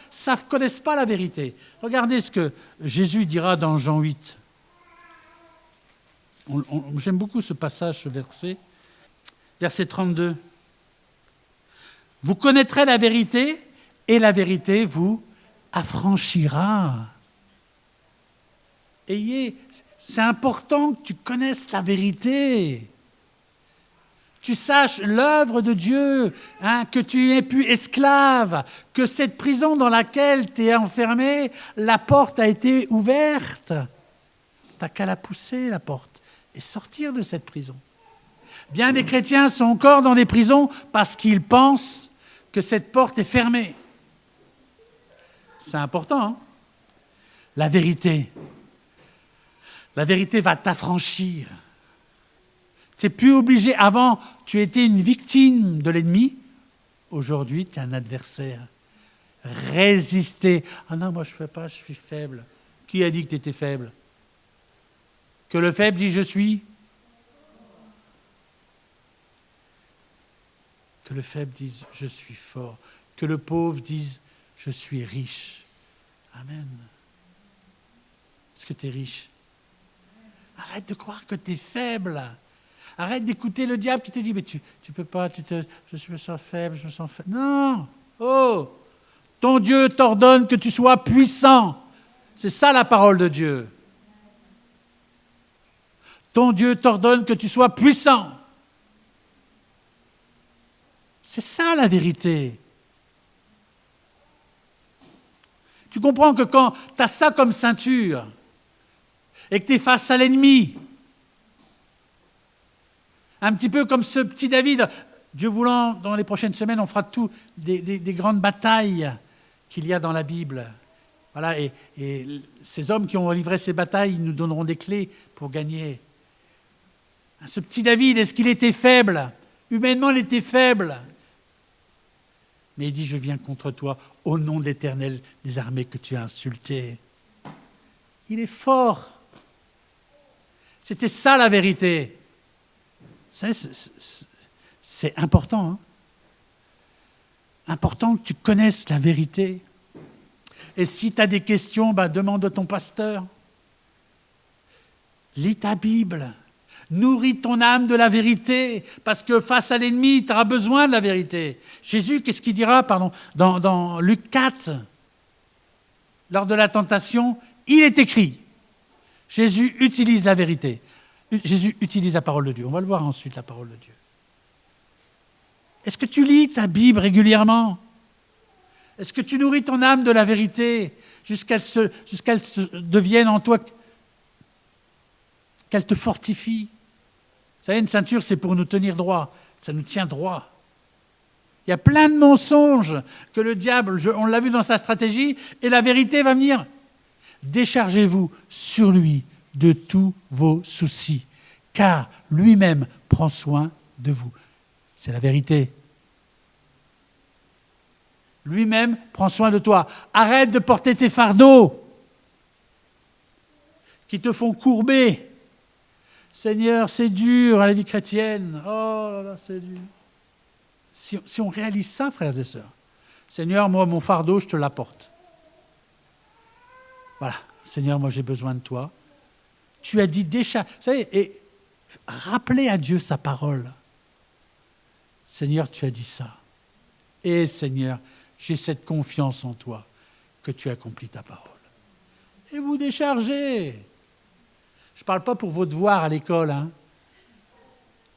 la vérité. Regardez ce que Jésus dira dans Jean 8. J'aime beaucoup ce passage, ce verset. Verset 32. Vous connaîtrez la vérité, et la vérité vous affranchira. C'est important que tu connaisses la vérité. Tu saches l'œuvre de Dieu, que tu n'es plus esclave, que cette prison dans laquelle tu es enfermé, la porte a été ouverte. Tu n'as qu'à la pousser, la porte, et sortir de cette prison. Bien des chrétiens sont encore dans des prisons parce qu'ils pensent que cette porte est fermée. C'est important, hein? La vérité va t'affranchir. Tu n'es plus obligé. Avant, tu étais une victime de l'ennemi. Aujourd'hui, tu es un adversaire. Résister. Ah non, moi je ne fais pas, je suis faible. Qui a dit que tu étais faible? Que le faible dit je suis. Que le faible dise je suis fort. Que le pauvre dise je suis riche. Amen. Est-ce que tu es riche? Arrête de croire que tu es faible. Arrête d'écouter le diable qui te dit mais tu peux pas, je me sens faible, je me sens faible. Non. Oh, ton Dieu t'ordonne que tu sois puissant. C'est ça la parole de Dieu. Ton Dieu t'ordonne que tu sois puissant. C'est ça la vérité. Tu comprends que quand tu as ça comme ceinture et que tu es face à l'ennemi, un petit peu comme ce petit David, Dieu voulant, dans les prochaines semaines, on fera tout des grandes batailles qu'il y a dans la Bible. Voilà, et ces hommes qui ont livré ces batailles, ils nous donneront des clés pour gagner. Ce petit David, est-ce qu'il était faible? Humainement, il était faible. Mais il dit, je viens contre toi au nom de l'Éternel des armées que tu as insulté. Il est fort. C'était ça la vérité. C'est important. Hein? Important que tu connaisses la vérité. Et si tu as des questions, demande à ton pasteur. Lis ta Bible. Nourris ton âme de la vérité, parce que face à l'ennemi, tu auras besoin de la vérité. Jésus, qu'est-ce qu'il dira dans Luc 4, lors de la tentation? Il est écrit. Jésus utilise la vérité. Jésus utilise la parole de Dieu. On va le voir ensuite, la parole de Dieu. Est-ce que tu lis ta Bible régulièrement? Est-ce que tu nourris ton âme de la vérité jusqu'à ce qu'elle devienne en toi, qu'elle te fortifie? Vous savez, une ceinture, c'est pour nous tenir droit. Ça nous tient droit. Il y a plein de mensonges que le diable, on l'a vu dans sa stratégie, et la vérité va venir. Déchargez-vous sur lui de tous vos soucis, car lui-même prend soin de vous. C'est la vérité. Lui-même prend soin de toi. Arrête de porter tes fardeaux qui te font courber. Seigneur, c'est dur à la vie chrétienne. Oh là là, c'est dur. Si on réalise ça, frères et sœurs, Seigneur, moi, mon fardeau, je te l'apporte. Voilà. Seigneur, moi, j'ai besoin de toi. Tu as dit déjà, vous savez, et rappelez à Dieu sa parole. Seigneur, tu as dit ça. Et Seigneur, j'ai cette confiance en toi que tu accomplis ta parole. Et vous déchargez. Je ne parle pas pour vos devoirs à l'école. Hein.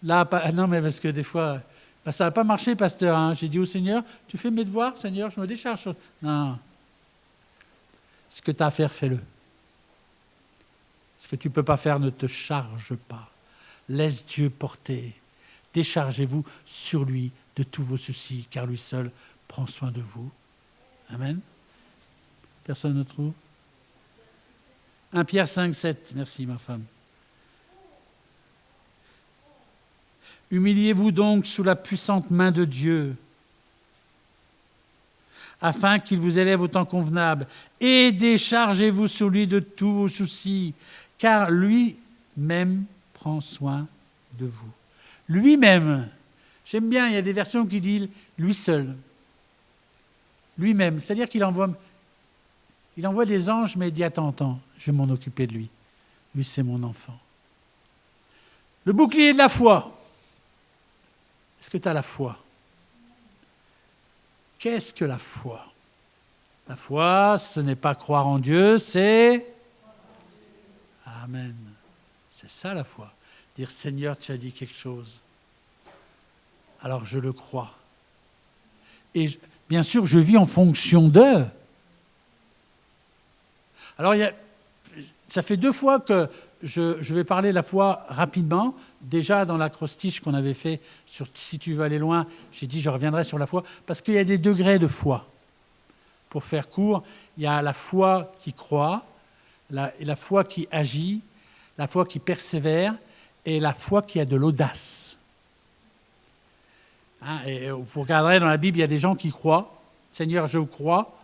Là, non, mais parce que des fois, ça n'a pas marché, pasteur. Hein. J'ai dit au Seigneur, tu fais mes devoirs, Seigneur, je me décharge. Non. Ce que tu as à faire, fais-le. Ce que tu ne peux pas faire, ne te charge pas. Laisse Dieu porter. Déchargez-vous sur lui de tous vos soucis, car lui seul prend soin de vous. Amen. Personne ne trouve? 1 Pierre 5, 7. Merci, ma femme. Humiliez-vous donc sous la puissante main de Dieu, afin qu'il vous élève au temps convenable, et déchargez-vous sur lui de tous vos soucis, car lui-même prend soin de vous. Lui-même. J'aime bien, il y a des versions qui disent lui seul. Lui-même. C'est-à-dire qu'il envoie des anges, mais il dit attends, je vais m'en occuper de lui. Lui, c'est mon enfant. Le bouclier de la foi. Est-ce que tu as la foi? Qu'est-ce que la foi? La foi, ce n'est pas croire en Dieu, c'est... Amen. C'est ça la foi. Dire Seigneur, tu as dit quelque chose. Alors je le crois. Et bien sûr, je vis en fonction d'eux. Alors, ça fait 2 fois que je vais parler de la foi rapidement. Déjà, dans l'acrostiche qu'on avait fait sur « Si tu veux aller loin », j'ai dit « Je reviendrai sur la foi », parce qu'il y a des degrés de foi. Pour faire court, il y a la foi qui croit, la foi qui agit, la foi qui persévère et la foi qui a de l'audace. Hein, et vous regarderez dans la Bible, il y a des gens qui croient. « Seigneur, je crois,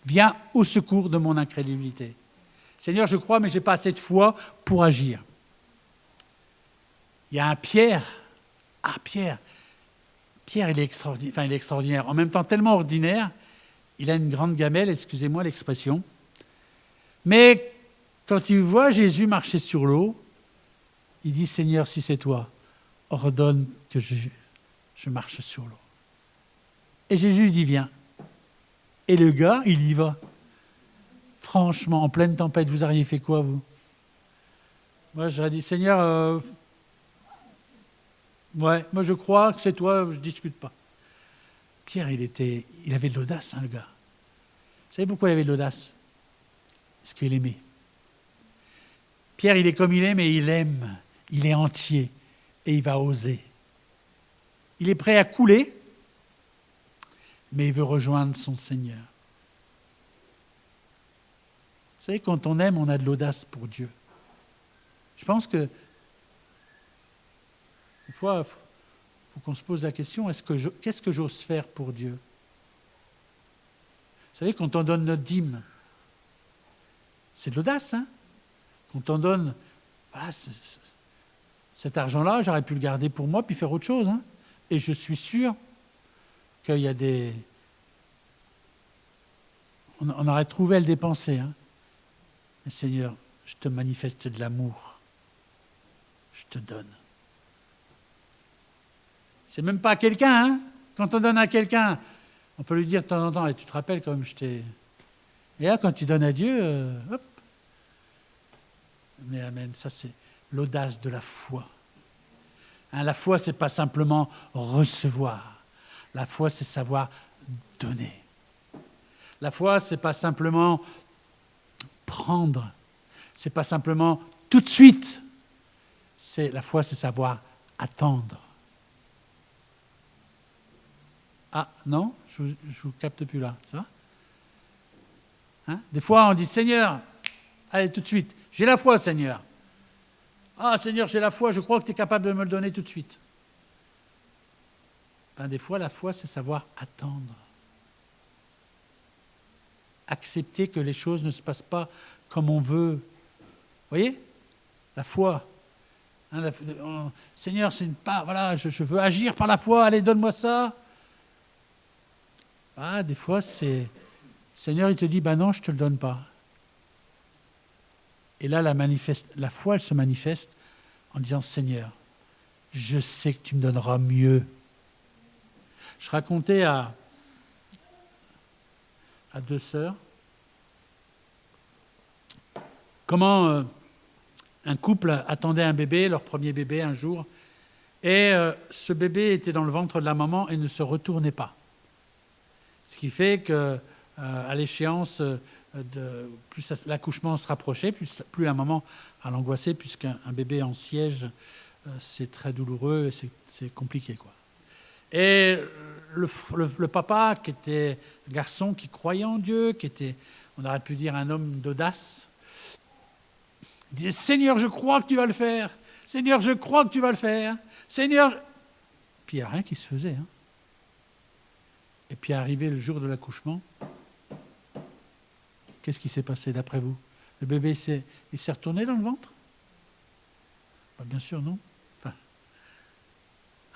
viens au secours de mon incrédulité. » Seigneur, je crois, mais je n'ai pas assez de foi pour agir. Il y a un Pierre. Ah, Pierre, il est extraordinaire. Enfin, il est extraordinaire. En même temps, tellement ordinaire, il a une grande gamelle, excusez-moi l'expression. Mais quand il voit Jésus marcher sur l'eau, il dit, Seigneur, si c'est toi, ordonne que je marche sur l'eau. Et Jésus dit, viens. Et le gars, il y va. Franchement, en pleine tempête, vous auriez fait quoi, vous? Moi, j'aurais dit, Seigneur, moi je crois que c'est toi, je ne discute pas. Pierre, il avait de l'audace, hein, le gars. Vous savez pourquoi il avait de l'audace? Parce qu'il aimait. Pierre, il est comme il est, mais il aime. Il est entier et il va oser. Il est prêt à couler, mais il veut rejoindre son Seigneur. Vous savez, quand on aime, on a de l'audace pour Dieu. Je pense que, une fois, il faut qu'on se pose la question, qu'est-ce que j'ose faire pour Dieu? Vous savez, quand on donne notre dîme, c'est de l'audace, hein? Quand on donne, voilà, cet argent-là, j'aurais pu le garder pour moi, puis faire autre chose, hein? Et je suis sûr qu'il y a des... On aurait trouvé à le dépenser, hein? Mais Seigneur, je te manifeste de l'amour. Je te donne. C'est même pas à quelqu'un, hein? Quand on donne à quelqu'un, on peut lui dire de temps en temps, et tu te rappelles comme je t'ai... Et là, quand tu donnes à Dieu, hop. Mais amen, ça c'est l'audace de la foi. Hein, la foi, c'est pas simplement recevoir. La foi, c'est savoir donner. La foi, c'est pas simplement prendre. C'est pas simplement tout de suite. La foi, c'est savoir attendre. Ah, non, je vous capte plus là, ça va? Hein? Des fois, on dit, Seigneur, allez, tout de suite, j'ai la foi, Seigneur. Ah, Seigneur, j'ai la foi, je crois que tu es capable de me le donner tout de suite. Ben, des fois, la foi, c'est savoir attendre. Accepter que les choses ne se passent pas comme on veut. Vous voyez? La foi. Hein, Seigneur, c'est pas, voilà, je veux agir par la foi, allez, donne-moi ça. Ah, des fois, Seigneur, il te dit, ben non, je ne te le donne pas. Et là, la foi, elle se manifeste en disant, Seigneur, je sais que tu me donneras mieux. Je racontais à 2 sœurs comment un couple attendait un bébé, leur premier bébé un jour, et ce bébé était dans le ventre de la maman et ne se retournait pas. Ce qui fait qu'à l'échéance, plus l'accouchement se rapprochait, plus la maman l'angoissait, puisqu'un bébé en siège, c'est très douloureux et c'est compliqué, quoi. Et le papa, qui était un garçon qui croyait en Dieu, qui était, on aurait pu dire, un homme d'audace, il disait « Seigneur, je crois que tu vas le faire. Seigneur, je crois que tu vas le faire. Seigneur... » Puis il n'y a rien qui se faisait. Hein. Et puis arrivé le jour de l'accouchement, qu'est-ce qui s'est passé d'après vous? Le bébé il s'est retourné dans le ventre? Bien sûr, non.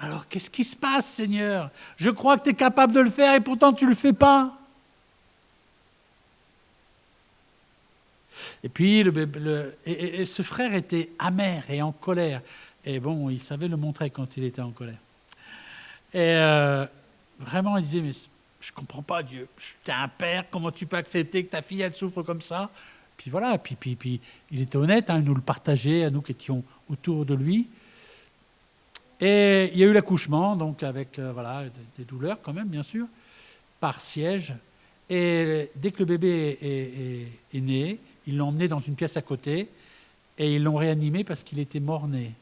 Alors, qu'est-ce qui se passe, Seigneur? Je crois que tu es capable de le faire et pourtant tu ne le fais pas. Et puis, et ce frère était amer et en colère. Et bon, il savait le montrer quand il était en colère. Et vraiment, il disait, mais je ne comprends pas, Dieu. Tu es un père, comment tu peux accepter que ta fille, elle souffre comme ça? Puis voilà, puis il était honnête, hein, il nous le partageait, à nous qui étions autour de lui. Et il y a eu l'accouchement, donc avec voilà, des douleurs quand même, bien sûr, par siège. Et dès que le bébé est né, ils l'ont emmené dans une pièce à côté et ils l'ont réanimé parce qu'il était mort-né.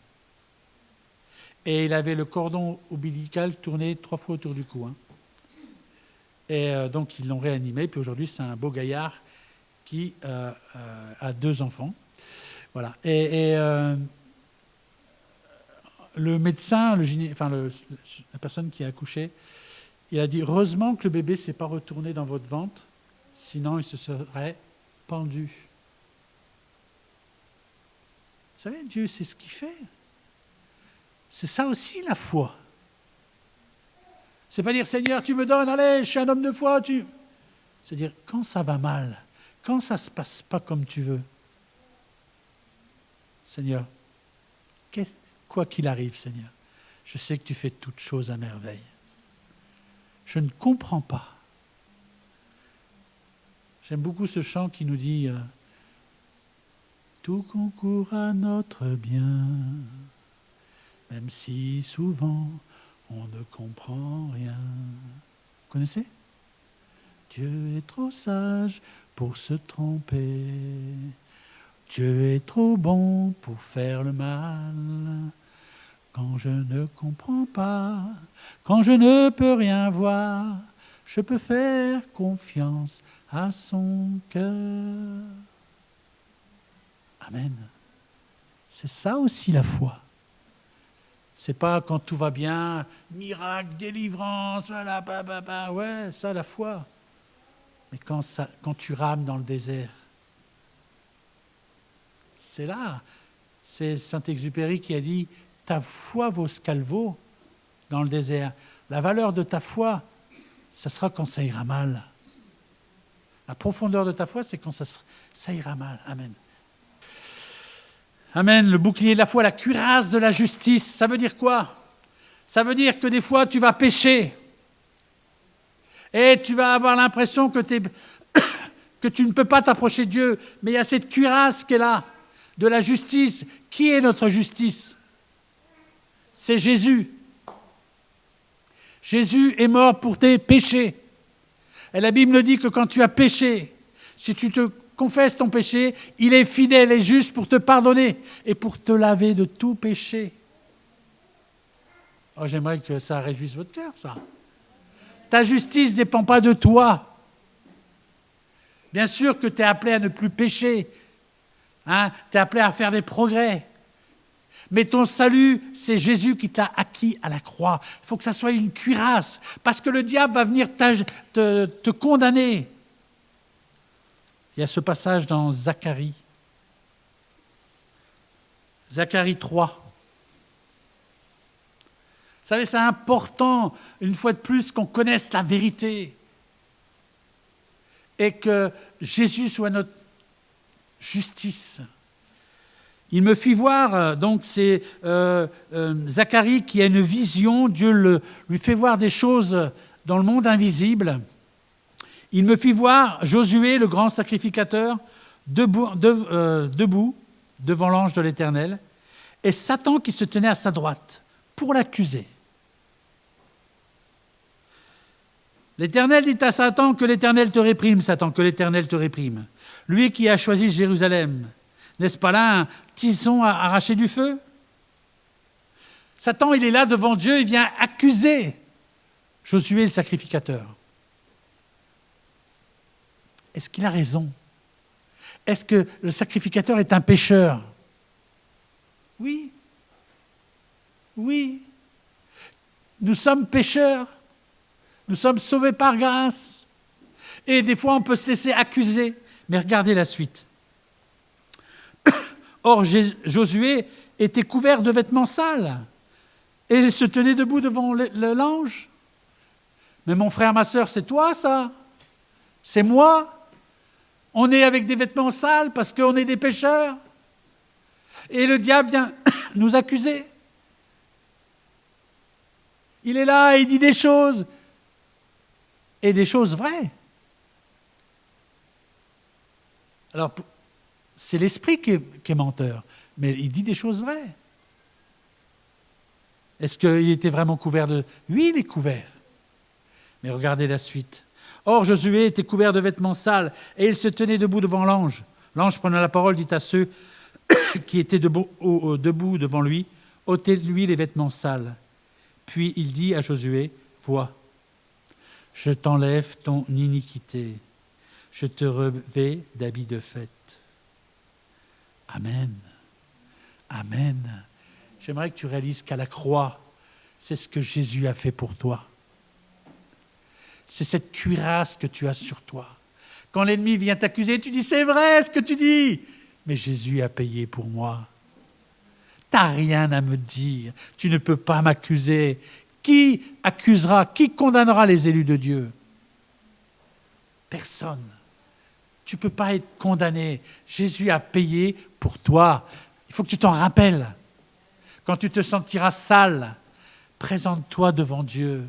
Et il avait le cordon ombilical tourné 3 fois autour du cou. Hein. Et donc ils l'ont réanimé, puis aujourd'hui c'est un beau gaillard qui a 2 enfants. Voilà. Et le médecin, la personne qui a accouché, il a dit « Heureusement que le bébé ne s'est pas retourné dans votre ventre, sinon il se serait pendu. » Vous savez, Dieu, c'est ce qu'il fait. C'est ça aussi la foi. C'est pas dire « Seigneur, tu me donnes, allez, je suis un homme de foi. » C'est dire « Quand ça va mal, quand ça ne se passe pas comme tu veux, Seigneur, quoi qu'il arrive, Seigneur, je sais que tu fais toutes choses à merveille. Je ne comprends pas. » J'aime beaucoup ce chant qui nous dit « Tout concourt à notre bien, même si souvent on ne comprend rien. » Vous connaissez? Dieu est trop sage pour se tromper. Dieu est trop bon pour faire le mal. Quand je ne comprends pas, quand je ne peux rien voir, je peux faire confiance à son cœur. Amen. C'est ça aussi la foi. C'est pas quand tout va bien, miracle, délivrance, voilà, ouais, ça la foi. Mais quand tu rames dans le désert, c'est là. C'est Saint-Exupéry qui a dit « Ta foi vaut ce qu'elle vaut dans le désert. La valeur de ta foi, ça sera quand ça ira mal. La profondeur de ta foi, c'est quand ça ira mal. » Amen. Amen. Le bouclier de la foi, la cuirasse de la justice. Ça veut dire quoi? Ça veut dire que des fois, tu vas pécher. Et tu vas avoir l'impression que tu ne peux pas t'approcher de Dieu. Mais il y a cette cuirasse qui est là, de la justice. Qui est notre justice? C'est Jésus. Jésus est mort pour tes péchés. Et la Bible dit que quand tu as péché, si tu te confesses ton péché, il est fidèle et juste pour te pardonner et pour te laver de tout péché. Oh, j'aimerais que ça réjouisse votre cœur, ça. Ta justice ne dépend pas de toi. Bien sûr que tu es appelé à ne plus pécher. Hein, tu es appelé à faire des progrès. Mais ton salut, c'est Jésus qui t'a acquis à la croix. Il faut que ça soit une cuirasse, parce que le diable va venir te condamner. Il y a ce passage dans Zacharie. Zacharie 3. Vous savez, c'est important, une fois de plus, qu'on connaisse la vérité. Et que Jésus soit notre justice. Il me fit voir, donc c'est Zacharie qui a une vision, Dieu lui fait voir des choses dans le monde invisible. Il me fit voir Josué, le grand sacrificateur, debout devant l'ange de l'Éternel, et Satan qui se tenait à sa droite pour l'accuser. L'Éternel dit à Satan que l'Éternel te réprime, Satan, que l'Éternel te réprime. Lui qui a choisi Jérusalem, n'est-ce pas là un tison arraché du feu? Satan, il est là devant Dieu, il vient accuser Josué le sacrificateur. Est-ce qu'il a raison? Est-ce que le sacrificateur est un pécheur? Oui. Oui. Nous sommes pécheurs. Nous sommes sauvés par grâce. Et des fois, on peut se laisser accuser. Mais regardez la suite. Or, Josué était couvert de vêtements sales et il se tenait debout devant l'ange. Mais mon frère, ma sœur, c'est toi ça? C'est moi? On est avec des vêtements sales parce qu'on est des pécheurs. Et le diable vient nous accuser. Il est là et il dit des choses. Et des choses vraies. Alors, c'est l'esprit qui est menteur, mais il dit des choses vraies. Est-ce qu'il était vraiment couvert de... Oui, il est couvert. Mais regardez la suite. Or, Josué était couvert de vêtements sales, et il se tenait debout devant l'ange. L'ange, prenant la parole, dit à ceux qui étaient debout devant lui, « ôtez-lui les vêtements sales. » Puis il dit à Josué, « Vois, je t'enlève ton iniquité. Je te revais d'habits de fête. » Amen. Amen. J'aimerais que tu réalises qu'à la croix, c'est ce que Jésus a fait pour toi. C'est cette cuirasse que tu as sur toi. Quand l'ennemi vient t'accuser, tu dis, c'est vrai ce que tu dis, mais Jésus a payé pour moi. Tu n'as rien à me dire. Tu ne peux pas m'accuser. Qui accusera, qui condamnera les élus de Dieu? Personne. Tu ne peux pas être condamné. Jésus a payé pour toi. Il faut que tu t'en rappelles. Quand tu te sentiras sale, présente-toi devant Dieu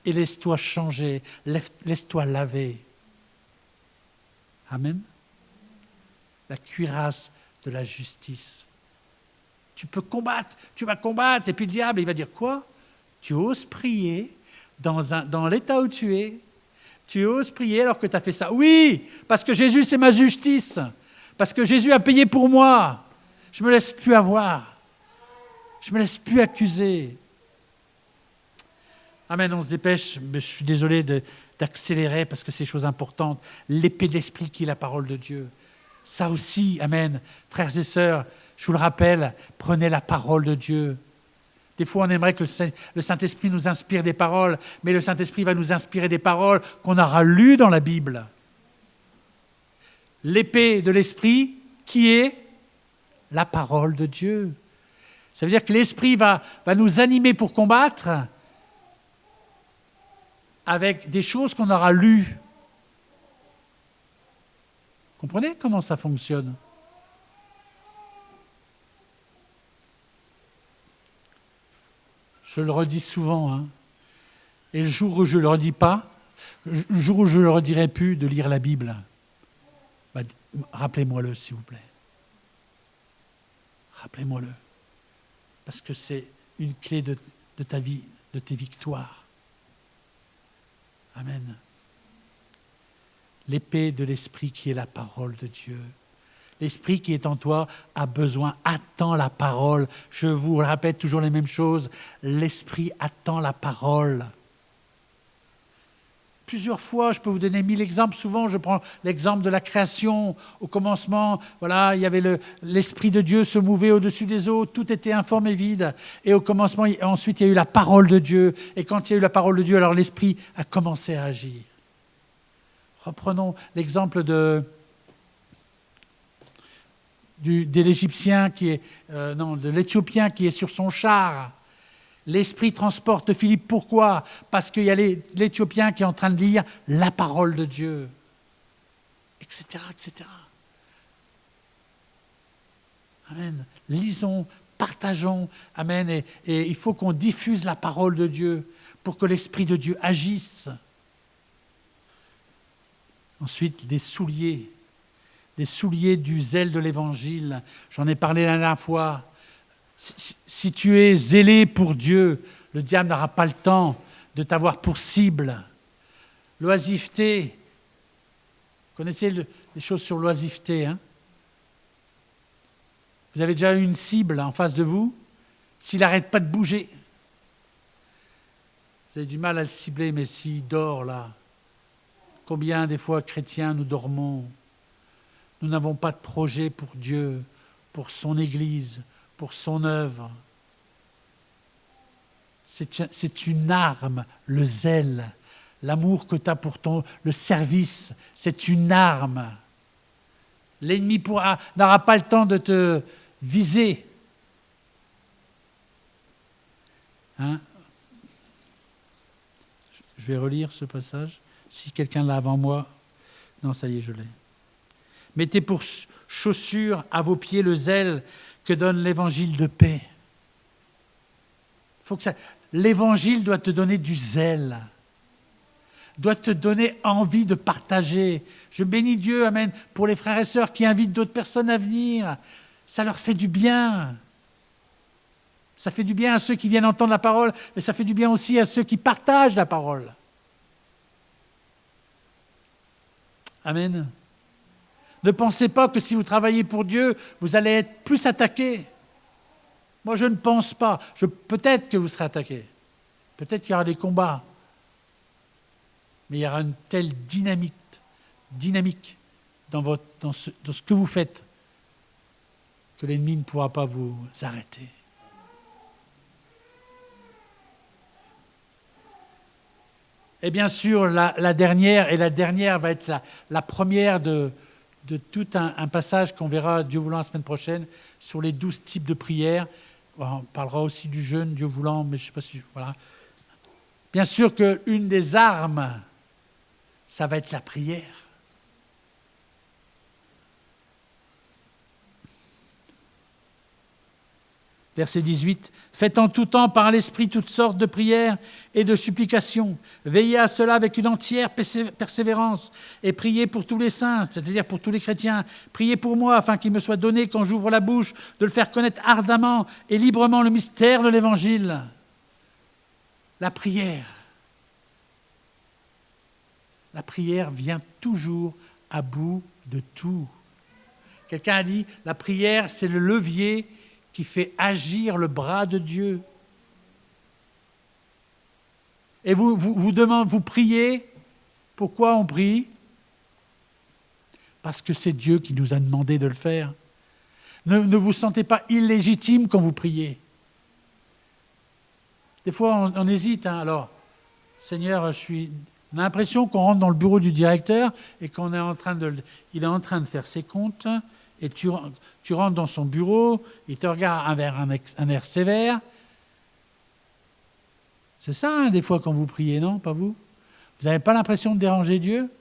et laisse-toi changer, laisse-toi laver. Amen. La cuirasse de la justice. Tu peux combattre, tu vas combattre, et puis le diable, il va dire quoi? Tu oses prier dans l'état où tu es? Tu oses prier alors que tu as fait ça? Oui, parce que Jésus, c'est ma justice. Parce que Jésus a payé pour moi. Je ne me laisse plus avoir. Je ne me laisse plus accuser. Amen, on se dépêche. Mais je suis désolé d'accélérer parce que c'est chose importante. L'épée de l'esprit qui est la parole de Dieu. Ça aussi, amen. Frères et sœurs, je vous le rappelle, prenez la parole de Dieu. Des fois, on aimerait que le Saint-Esprit nous inspire des paroles, mais le Saint-Esprit va nous inspirer des paroles qu'on aura lues dans la Bible. L'épée de l'Esprit, qui est la parole de Dieu. Ça veut dire que l'Esprit va nous animer pour combattre avec des choses qu'on aura lues. Comprenez comment ça fonctionne? Je le redis souvent, hein. Et le jour où je ne le redis pas, le jour où je ne le redirai plus de lire la Bible, rappelez-moi-le, s'il vous plaît. Rappelez-moi-le. Parce que c'est une clé de ta vie, de tes victoires. Amen. L'épée de l'Esprit qui est la parole de Dieu. L'Esprit qui est en toi a besoin, attend la parole. Je vous répète toujours les mêmes choses. L'Esprit attend la parole. Plusieurs fois, je peux vous donner 1000 exemples. Souvent, je prends l'exemple de la création. Au commencement, voilà, il y avait l'Esprit de Dieu se mouvait au-dessus des eaux. Tout était informe et vide. Et au commencement, ensuite, il y a eu la parole de Dieu. Et quand il y a eu la parole de Dieu, alors l'Esprit a commencé à agir. Reprenons l'exemple de l'Égyptien de l'Éthiopien qui est sur son char. L'Esprit transporte Philippe. Pourquoi? Parce qu'il y a l'Éthiopien qui est en train de lire la parole de Dieu, etc., etc. Amen. Lisons, partageons. Amen. Et il faut qu'on diffuse la parole de Dieu pour que l'Esprit de Dieu agisse. Ensuite, des souliers du zèle de l'Évangile. J'en ai parlé la dernière fois. Si tu es zélé pour Dieu, le diable n'aura pas le temps de t'avoir pour cible. L'oisiveté. Vous connaissez les choses sur l'oisiveté, hein? Vous avez déjà eu une cible en face de vous? S'il n'arrête pas de bouger. Vous avez du mal à le cibler, mais s'il dort là, combien des fois chrétiens nous dormons? Nous n'avons pas de projet pour Dieu, pour son Église, pour son œuvre. C'est une arme, le zèle, l'amour que tu as pour le service, c'est une arme. L'ennemi n'aura pas le temps de te viser. Hein? Je vais relire ce passage. Si quelqu'un l'a avant moi. Non, ça y est, je l'ai. Mettez pour chaussure à vos pieds le zèle que donne l'évangile de paix. L'évangile doit te donner du zèle, doit te donner envie de partager. Je bénis Dieu, amen, pour les frères et sœurs qui invitent d'autres personnes à venir. Ça leur fait du bien. Ça fait du bien à ceux qui viennent entendre la parole, mais ça fait du bien aussi à ceux qui partagent la parole. Amen. Ne pensez pas que si vous travaillez pour Dieu, vous allez être plus attaqué. Moi, je ne pense pas. Peut-être que vous serez attaqué. Peut-être qu'il y aura des combats. Mais il y aura une telle dynamique dans ce que vous faites que l'ennemi ne pourra pas vous arrêter. Et bien sûr, la dernière va être la première de tout un passage qu'on verra, Dieu voulant, la semaine prochaine, sur les 12 types de prières. On parlera aussi du jeûne, Dieu voulant, mais je ne sais pas si... Voilà. Bien sûr qu'une des armes, ça va être la prière. Verset 18, « Faites en tout temps par l'Esprit toutes sortes de prières et de supplications. Veillez à cela avec une entière persévérance et priez pour tous les saints, c'est-à-dire pour tous les chrétiens. Priez pour moi afin qu'il me soit donné, quand j'ouvre la bouche, de le faire connaître ardemment et librement le mystère de l'Évangile. » La prière vient toujours à bout de tout. Quelqu'un a dit, la prière, c'est le levier qui fait agir le bras de Dieu. Et vous priez. Pourquoi on prie? Parce que c'est Dieu qui nous a demandé de le faire. Ne vous sentez pas illégitime quand vous priez. Des fois, on hésite. Alors, Seigneur, on a l'impression qu'on rentre dans le bureau du directeur et qu'il est en train de faire ses comptes. Et tu rentres dans son bureau, il te regarde un air sévère. C'est ça, hein, des fois, quand vous priez, non? Pas vous? Vous n'avez pas l'impression de déranger Dieu?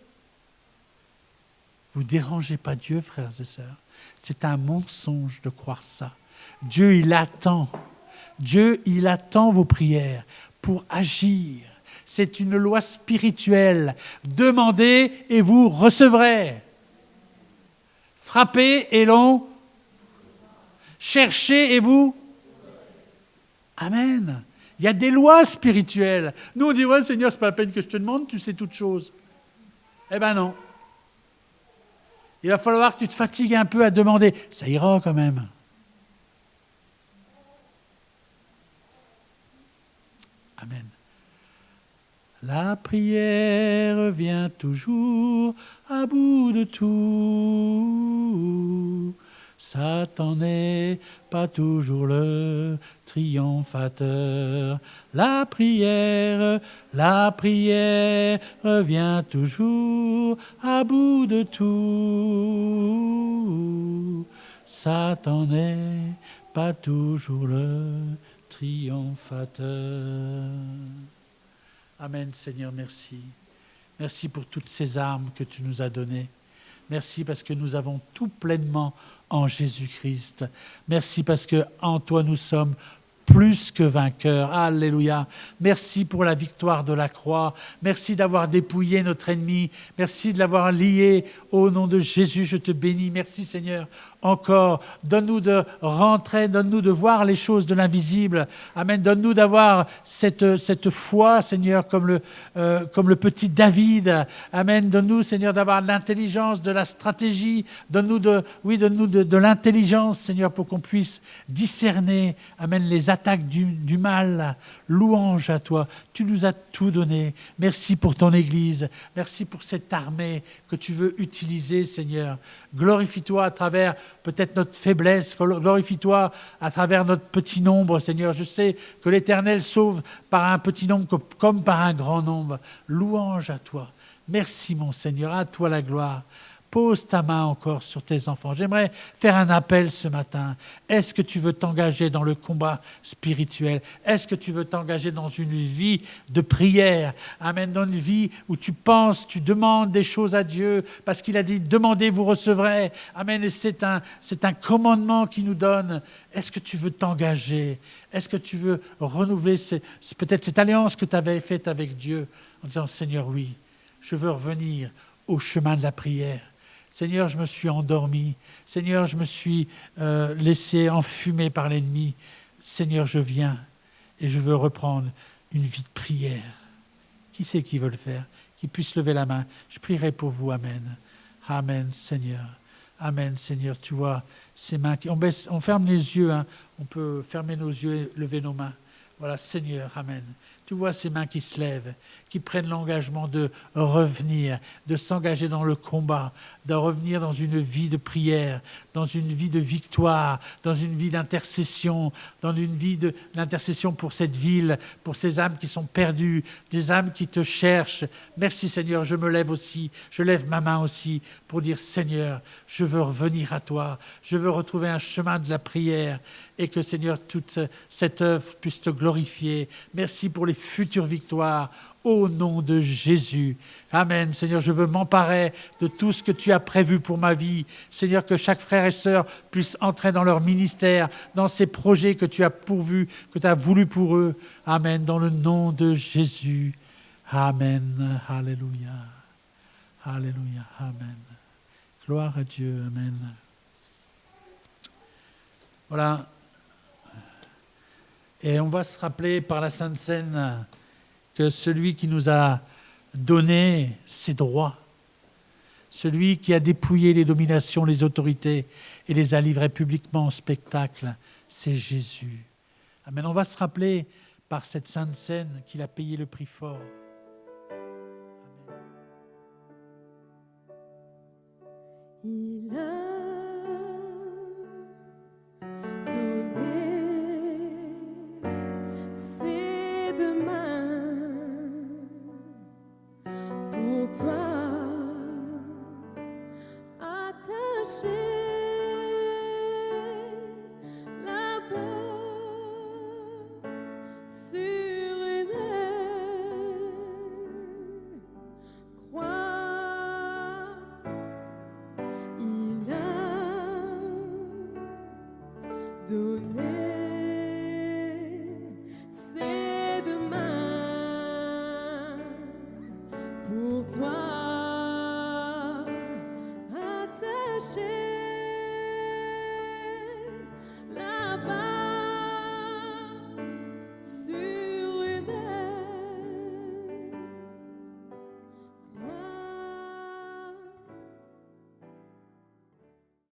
Vous ne dérangez pas Dieu, frères et sœurs. C'est un mensonge de croire ça. Dieu, il attend. Dieu, il attend vos prières pour agir. C'est une loi spirituelle. Demandez et vous recevrez. Frappez et l'on. Cherchez et vous. Amen. Il y a des lois spirituelles. Nous, on dit, ouais, Seigneur, c'est pas la peine que je te demande, tu sais toutes choses. Eh ben non. Il va falloir que tu te fatigues un peu à demander. Ça ira quand même. Amen. La prière vient toujours à bout de tout. Satan n'est pas toujours le triomphateur. La prière vient toujours à bout de tout. Satan n'est pas toujours le triomphateur. Amen, Seigneur, merci. Merci pour toutes ces armes que tu nous as données. Merci parce que nous avons tout pleinement en Jésus-Christ. Merci parce qu'en toi nous sommes plus que vainqueurs. Alléluia. Merci pour la victoire de la croix. Merci d'avoir dépouillé notre ennemi. Merci de l'avoir lié. Au nom de Jésus, je te bénis. Merci Seigneur. Encore, donne-nous de rentrer, donne-nous de voir les choses de l'invisible. Amen. Donne-nous d'avoir cette foi, Seigneur, comme le petit David. Amen. Donne-nous, Seigneur, d'avoir de l'intelligence, de la stratégie. Donne-nous de l'intelligence, Seigneur, pour qu'on puisse discerner, amen, les attaques l'attaque du mal, là. Louange à toi. Tu nous as tout donné. Merci pour ton Église. Merci pour cette armée que tu veux utiliser, Seigneur. Glorifie-toi à travers peut-être notre faiblesse. Glorifie-toi à travers notre petit nombre, Seigneur. Je sais que l'Éternel sauve par un petit nombre comme par un grand nombre. Louange à toi. Merci, mon Seigneur. À toi la gloire. Pose ta main encore sur tes enfants. J'aimerais faire un appel ce matin. Est-ce que tu veux t'engager dans le combat spirituel? Est-ce que tu veux t'engager dans une vie de prière? Amen, dans une vie où tu penses, tu demandes des choses à Dieu, parce qu'il a dit, demandez, vous recevrez. Amen, et c'est un commandement qu'il nous donne. Est-ce que tu veux t'engager? Est-ce que tu veux renouveler peut-être cette alliance que tu avais faite avec Dieu, en disant, Seigneur, oui, je veux revenir au chemin de la prière. Seigneur, je me suis endormi. Seigneur, je me suis laissé enfumer par l'ennemi. Seigneur, je viens et je veux reprendre une vie de prière. Qui c'est qui veut le faire? Qui puisse lever la main. Je prierai pour vous. Amen. Amen, Seigneur. Amen, Seigneur. Tu vois ces mains. On ferme les yeux. Hein. On peut fermer nos yeux et lever nos mains. Voilà, Seigneur. Amen. Tu vois ces mains qui se lèvent, qui prennent l'engagement de revenir, de s'engager dans le combat, de revenir dans une vie de prière, dans une vie de victoire, dans une vie d'intercession, dans une vie d'intercession pour cette ville, pour ces âmes qui sont perdues, des âmes qui te cherchent. Merci Seigneur, je me lève aussi, je lève ma main aussi pour dire Seigneur, je veux revenir à toi, je veux retrouver un chemin de la prière et que Seigneur, toute cette œuvre puisse te glorifier. Merci pour les futures victoires. Au nom de Jésus. Amen. Seigneur, je veux m'emparer de tout ce que tu as prévu pour ma vie. Seigneur, que chaque frère et sœur puisse entrer dans leur ministère, dans ces projets que tu as pourvus, que tu as voulu pour eux. Amen. Dans le nom de Jésus. Amen. Alléluia. Alléluia. Amen. Gloire à Dieu. Amen. Voilà. Et on va se rappeler par la Sainte Seine que celui qui nous a donné ses droits, celui qui a dépouillé les dominations, les autorités et les a livrés publiquement au spectacle, c'est Jésus. Amen. On va se rappeler par cette Sainte Seine qu'il a payé le prix fort. Il a toi, attaché là-bas sur une croix, il a donné ses deux mains pour toi.